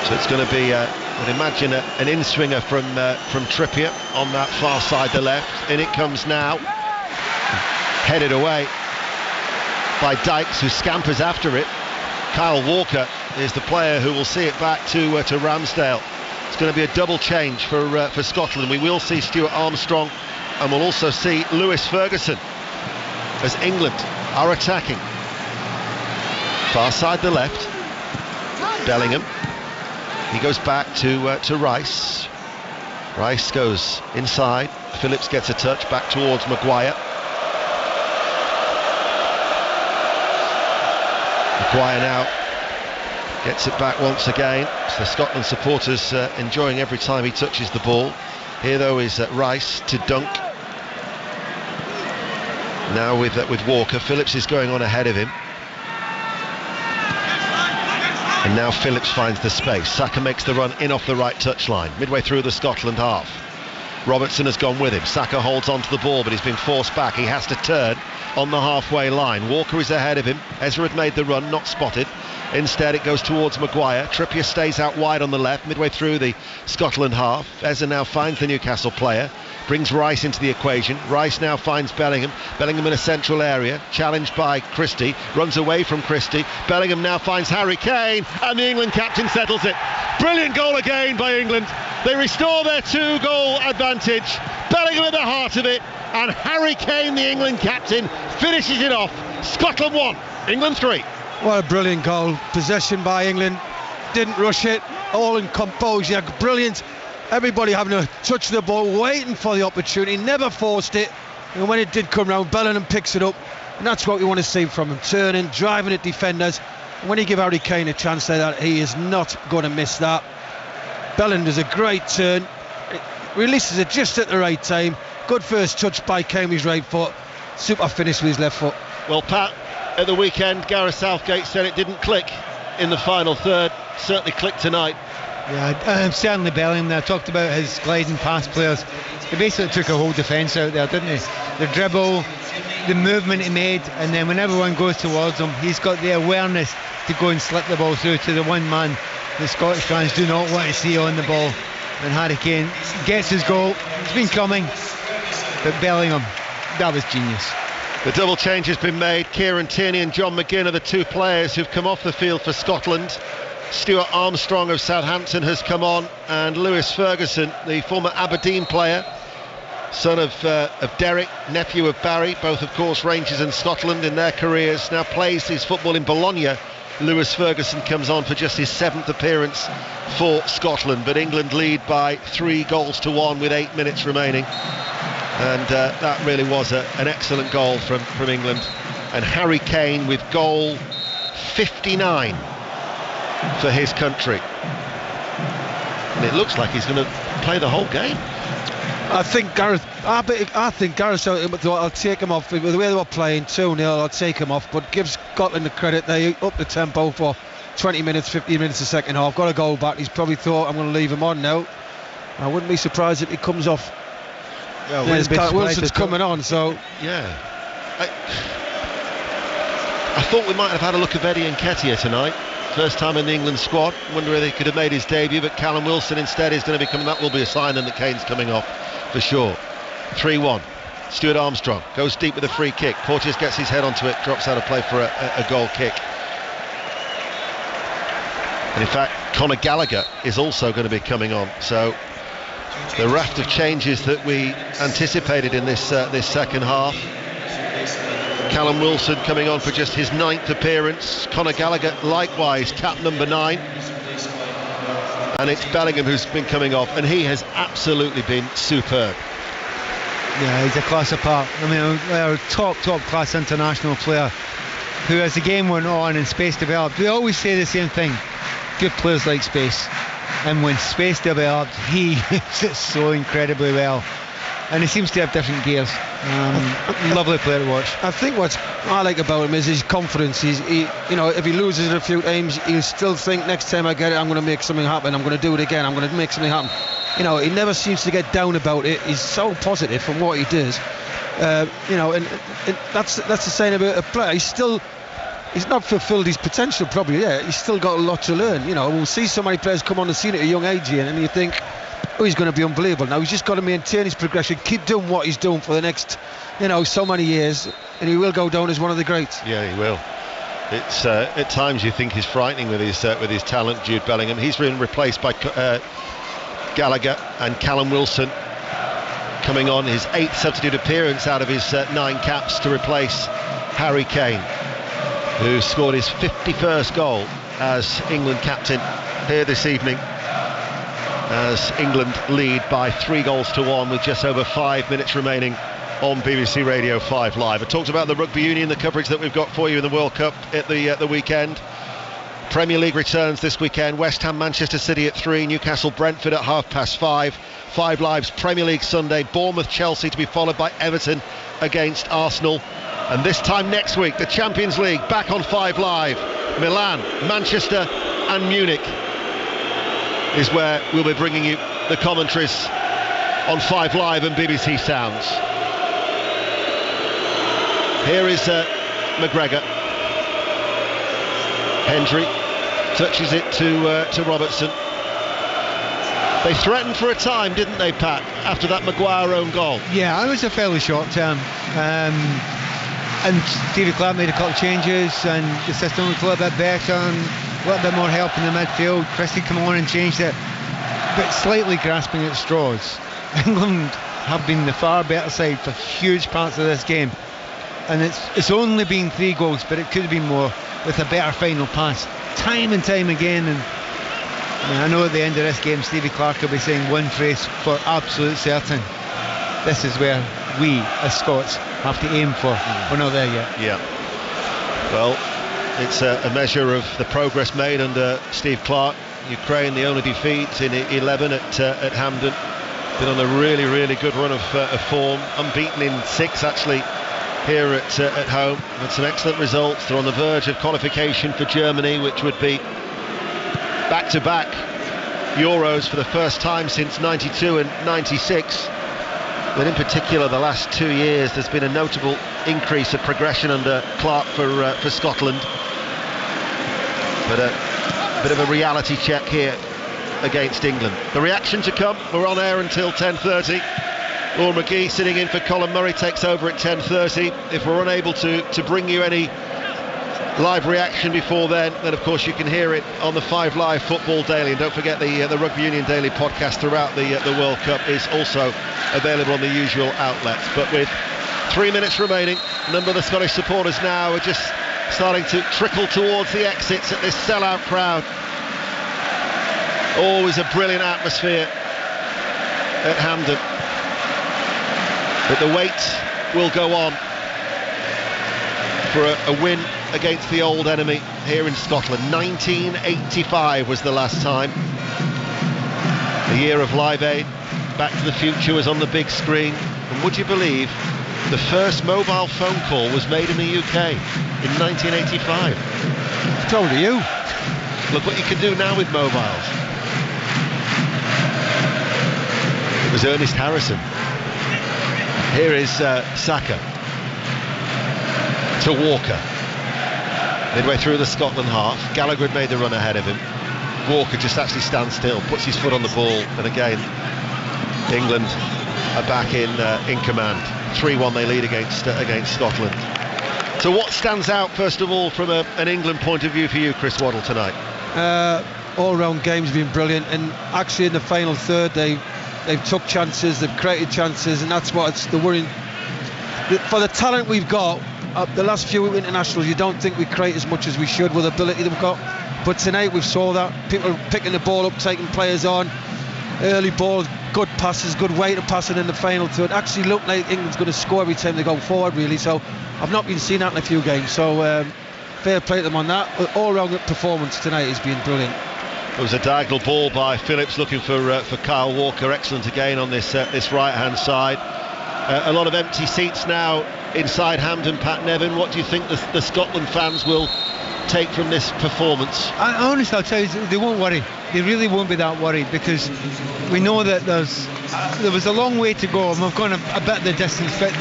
So it's going to be, I'd imagine, an in-swinger from Trippier on that far side, the left. In it comes now, headed away by Dykes, who scampers after it. Kyle Walker is the player who will see it back to Ramsdale. It's going to be a double change for Scotland. We will see Stuart Armstrong, and we'll also see Lewis Ferguson as England are attacking. Far side, the left. Bellingham. He goes back to Rice. Rice goes inside. Phillips gets a touch back towards Maguire. Maguire now gets it back once again. So Scotland supporters enjoying every time he touches the ball. Here though is Rice to Dunk. Now with Walker. Phillips is going on ahead of him. And now Phillips finds the space. Saka makes the run in off the right touchline, midway through the Scotland half. Robertson has gone with him. Saka holds onto the ball, but he's been forced back. He has to turn on the halfway line. Walker is ahead of him. Ezra had made the run, not spotted. Instead it goes towards Maguire. Trippier stays out wide on the left, midway through the Scotland half. Eze now finds the Newcastle player, brings Rice into the equation. Rice now finds Bellingham. Bellingham in a central area, challenged by Christie, runs away from Christie. Bellingham now finds Harry Kane, and the England captain settles it. Brilliant goal again by England. They restore their 2-goal advantage. Bellingham at the heart of it, and Harry Kane, the England captain, finishes it off. Scotland 1, England 3. What a brilliant goal. Possession by England. Didn't rush it. All in composure. Brilliant. Everybody having a touch of the ball, waiting for the opportunity. Never forced it. And when it did come round, Bellingham picks it up. And that's what we want to see from him. Turning, driving at defenders. And when you give Harry Kane a chance like that, he is not going to miss that. Bellingham does a great turn. It releases it just at the right time. Good first touch by Kane with his right foot. Super finish with his left foot. Well, Pat, at the weekend. Gareth Southgate said it didn't click in the final third. Certainly clicked tonight. Yeah, certainly Bellingham. I talked about his gliding past players. He basically took a whole defence out there, didn't he? The dribble, the movement he made, and then when everyone goes towards him, he's got the awareness to go and slip the ball through to the one man the Scottish fans do not want to see on the ball. And Harry Kane gets his goal. It's been coming, but Bellingham, that was genius. The double change has been made. Kieran Tierney and John McGinn are the two players who've come off the field for Scotland. Stuart Armstrong of Southampton has come on, and Lewis Ferguson, the former Aberdeen player, son of Derek, nephew of Barry, both of course Rangers and Scotland in their careers, now plays his football in Bologna. Lewis Ferguson comes on for just his 7th appearance for Scotland, but England lead by 3-1 with 8 minutes remaining, and that really was an excellent goal from England. And Harry Kane with goal 59 for his country, and it looks like he's going to play the whole game. I think Gareth I'll take him off with the way they were playing 2-0. I'll take him off, but give Scotland the credit. They upped the tempo for 20 minutes, 15 minutes the second half. Got a goal back. He's probably thought, I'm going to leave him on now. I wouldn't be surprised if he comes off. Yeah, Wilson's coming on, so yeah. I thought we might have had a look at Eddie Nketiah tonight. First time in the England squad. Wonder whether he could have made his debut, but Callum Wilson instead is going to be coming. That will be a sign then that Kane's coming off for sure. 3-1. Stuart Armstrong goes deep with a free kick. Porteous gets his head onto it, drops out of play for a goal kick. And in fact, Conor Gallagher is also going to be coming on. So the raft of changes that we anticipated in this second half. Callum Wilson coming on for just his 9th appearance. Conor Gallagher likewise, cap number 9. And it's Bellingham who's been coming off, and he has absolutely been superb. Yeah, he's a class apart. I mean, a top class international player who, as the game went on and space developed, we always say the same thing: good players like space, and when space developed, he sits so incredibly well. And he seems to have different gears. Lovely player to watch. I think what I like about him is his confidence. If he loses it a few times, he'll still think, next time I get it, I'm going to make something happen. I'm going to do it again. I'm going to make something happen. He never seems to get down about it. He's so positive from what he does. And that's the saying about a player. He's not fulfilled his potential probably yet. He's still got a lot to learn. We'll see so many players come on the scene at a young age here, and you think, oh, he's going to be unbelievable. Now he's just got to maintain his progression, keep doing what he's doing for the next, so many years, and he will go down as one of the greats. Yeah, he will. It's at times you think he's frightening with his talent, Jude Bellingham. He's been replaced by Gallagher, and Callum Wilson coming on his 8th substitute appearance out of his 9 caps to replace Harry Kane, who scored his 51st goal as England captain here this evening, as England lead by 3-1 with just over 5 minutes remaining on BBC Radio 5 Live. I talked about the Rugby Union, the coverage that we've got for you in the World Cup at the weekend. Premier League returns this weekend. West Ham, Manchester City at 3, Newcastle, Brentford at 5:30. 5 Live's Premier League Sunday, Bournemouth, Chelsea to be followed by Everton against Arsenal. And this time next week, the Champions League back on 5 Live. Milan, Manchester and Munich is where we'll be bringing you the commentaries on 5 Live and BBC Sounds. Here is McGregor. Hendry touches it to Robertson. They threatened for a time, didn't they, Pat, after that Maguire own goal? Yeah, it was a fairly short term. And Stevie Clark made a couple of changes, and the system was a little bit better, and a little bit more help in the midfield. Christie come on and changed it, but slightly grasping at straws. England have been the far better side for huge parts of this game, and it's only been 3 goals, but it could have been more with a better final pass, time and time again. And I know at the end of this game, Stevie Clark will be saying one phrase for absolute certain: this is where we, as Scots, have to aim for. We're not there yet. Yeah. Well, it's a measure of the progress made under Steve Clark. Ukraine, the only defeat in 11 at Hampden. Been on a really, really good run of form. Unbeaten in 6, actually, here at home. Had some excellent results. They're on the verge of qualification for Germany, which would be back-to-back Euros for the first time since 92 and 96. But in particular, the last 2 years, there's been a notable increase of progression under Clark for Scotland. But a bit of a reality check here against England. The reaction to come. We're on air until 10:30. Laura McGee sitting in for Colin Murray takes over at 10:30. If we're unable to bring you any live reaction before then of course you can hear it on the 5 Live Football Daily. And don't forget the Rugby Union Daily podcast throughout the World Cup is also available on the usual outlets. But with 3 minutes remaining, a number of the Scottish supporters now are just starting to trickle towards the exits at this sellout crowd. Always a brilliant atmosphere at Hampden. But the wait will go on for a win against the old enemy here in Scotland. 1985 was the last time. The year of Live Aid. Back to the Future was on the big screen. And would you believe the first mobile phone call was made in the UK in 1985? Told you. Look what you can do now with mobiles. It was Ernest Harrison. Here is Saka to Walker. Midway through the Scotland half, Gallagher had made the run ahead of him. Walker just actually stands still, puts his foot on the ball, and again, England are back in command. 3-1 they lead against Scotland. So what stands out first of all from an England point of view for you, Chris Waddle, tonight? All-round game's been brilliant, and actually in the final third they've took chances, they've created chances, and that's what's the worrying. For the talent we've got, the last few internationals, you don't think we create as much as we should with the ability that we've got. But tonight we've saw that. People picking the ball up, taking players on, early balls, good passes, good weight of passing in the final third. Actually looked like England's going to score every time they go forward, really. So I've not been seeing that in a few games. So fair play to them on that. All-round performance tonight has been brilliant. It was a diagonal ball by Phillips looking for Kyle Walker. Excellent again on this right-hand side. A lot of empty seats now inside Hampden. Pat Nevin, what do you think the Scotland fans will take from this performance? Honestly, I'll tell you, they won't worry. They really won't be that worried, because we know that there was a long way to go, and we've gone a bit of the distance, but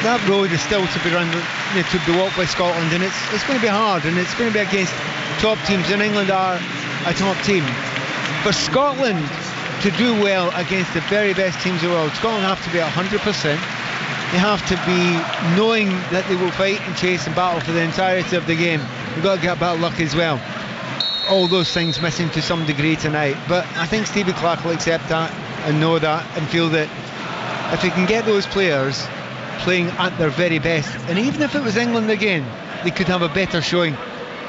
that road is still to be run, to be walked by Scotland, and it's going to be hard, and it's going to be against top teams, and England are a top team. For Scotland to do well against the very best teams in the world, Scotland have to be 100%. They have to be knowing that they will fight and chase and battle for the entirety of the game. We've got to get a bit of luck as well. All those things missing to some degree tonight. But I think Stevie Clarke will accept that and know that and feel that if he can get those players playing at their very best, and even if it was England again, they could have a better showing.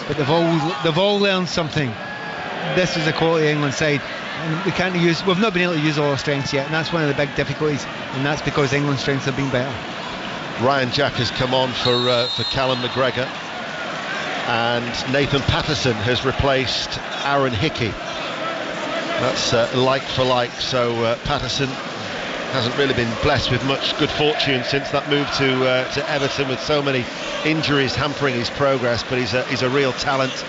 But they've all learned something. This is a quality England side. And we've not been able to use all our strengths yet, and that's one of the big difficulties, and that's because England's strengths have been better. Ryan Jack has come on for Callum McGregor, and Nathan Patterson has replaced Aaron Hickey. That's like for like, so Patterson hasn't really been blessed with much good fortune since that move to Everton, with so many injuries hampering his progress, but he's a real talent.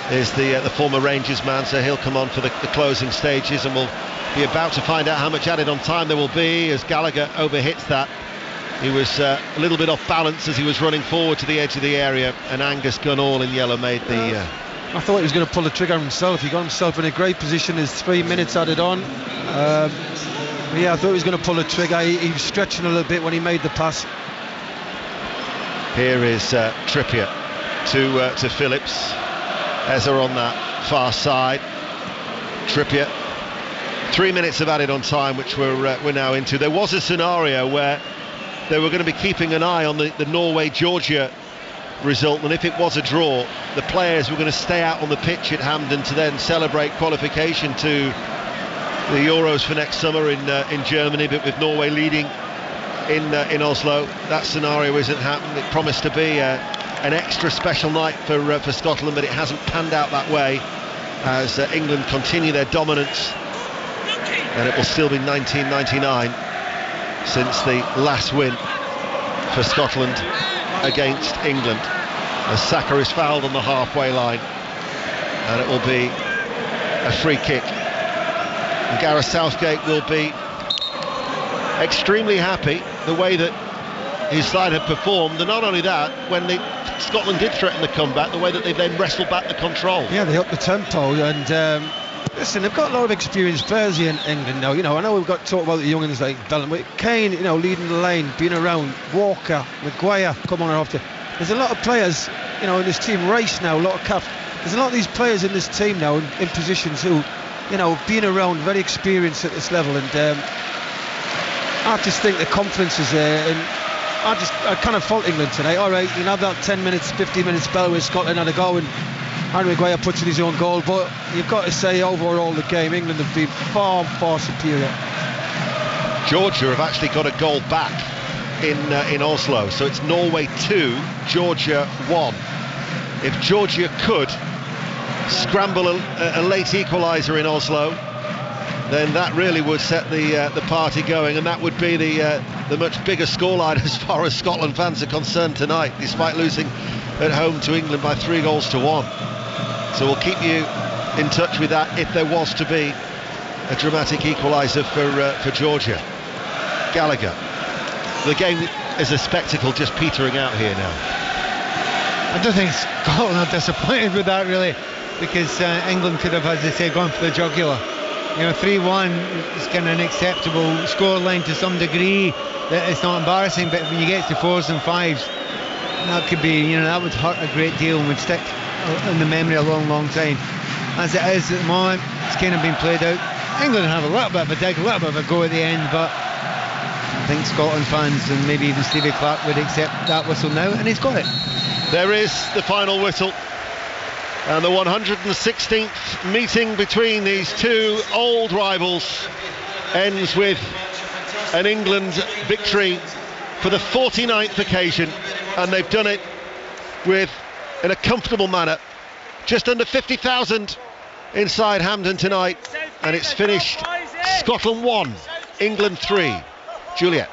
Is the former Rangers man, so he'll come on for the closing stages, and we'll be about to find out how much added on time there will be as Gallagher overhits that. He was a little bit off balance as he was running forward to the edge of the area, and Angus Gunn, all in yellow, made the... I thought he was going to pull the trigger himself. He got himself in a great position. His 3 minutes added on. Yeah, I thought he was going to pull the trigger. He was stretching a little bit when he made the pass. Here is Trippier to Phillips. Ezra on that far side. Trippier. 3 minutes of added on time, which we're now into. There was a scenario where they were going to be keeping an eye on the Norway-Georgia result, and if it was a draw, the players were going to stay out on the pitch at Hampden to then celebrate qualification to the Euros for next summer in Germany. But with Norway leading in Oslo, that scenario isn't happening. It promised to be an extra special night for Scotland, but it hasn't panned out that way as England continue their dominance, and it will still be 1999 since the last win for Scotland against England, as Saka is fouled on the halfway line, and it will be a free kick. And Gareth Southgate will be extremely happy the way that his side had performed, and not only that, when Scotland did threaten the comeback, the way that they then wrestled back the control. Yeah, they upped the tempo, and listen, they've got a lot of experienced players here in England now. You know, I know we've got to talk about the youngins like Dylan, but Kane, you know, leading the line, being around, Walker, Maguire, come on after. There's a lot of players, you know, in this team. Rice now, a lot of Cuff. There's a lot of these players in this team now in positions who, you know, being around, very experienced at this level, and I just think the confidence is there, and I kind of fault England tonight. All right, you can have that 10 minutes, 15 minute spell where Scotland had a go and Harry Maguire puts in his own goal, but you've got to say overall the game, England have been far, far superior. Georgia have actually got a goal back in Oslo, so it's Norway 2, Georgia 1. If Georgia could scramble a late equaliser in Oslo, then that really would set the party going, and that would be the much bigger scoreline as far as Scotland fans are concerned tonight, despite losing at home to England by 3-1. So we'll keep you in touch with that if there was to be a dramatic equaliser for Georgia. Gallagher, the game is a spectacle just petering out here now. I don't think Scotland are disappointed with that really, because England could have, as they say, gone for the jugular. You know, 3-1 is kind of an acceptable scoreline to some degree. That it's not embarrassing, but when you get to 4s and 5s, that could be, you know, that would hurt a great deal and would stick in the memory a long, long time. As it is at the moment, it's kind of been played out. England have a little bit of a dig, a little bit of a go at the end, but I think Scotland fans and maybe even Stevie Clarke would accept that whistle now, and he's got it. There is the final whistle, and the 116th meeting between these two old rivals ends with an England victory for the 49th occasion, and they've done it in a comfortable manner. Just under 50,000 inside Hampden tonight, and it's finished Scotland 1, England 3. Juliet.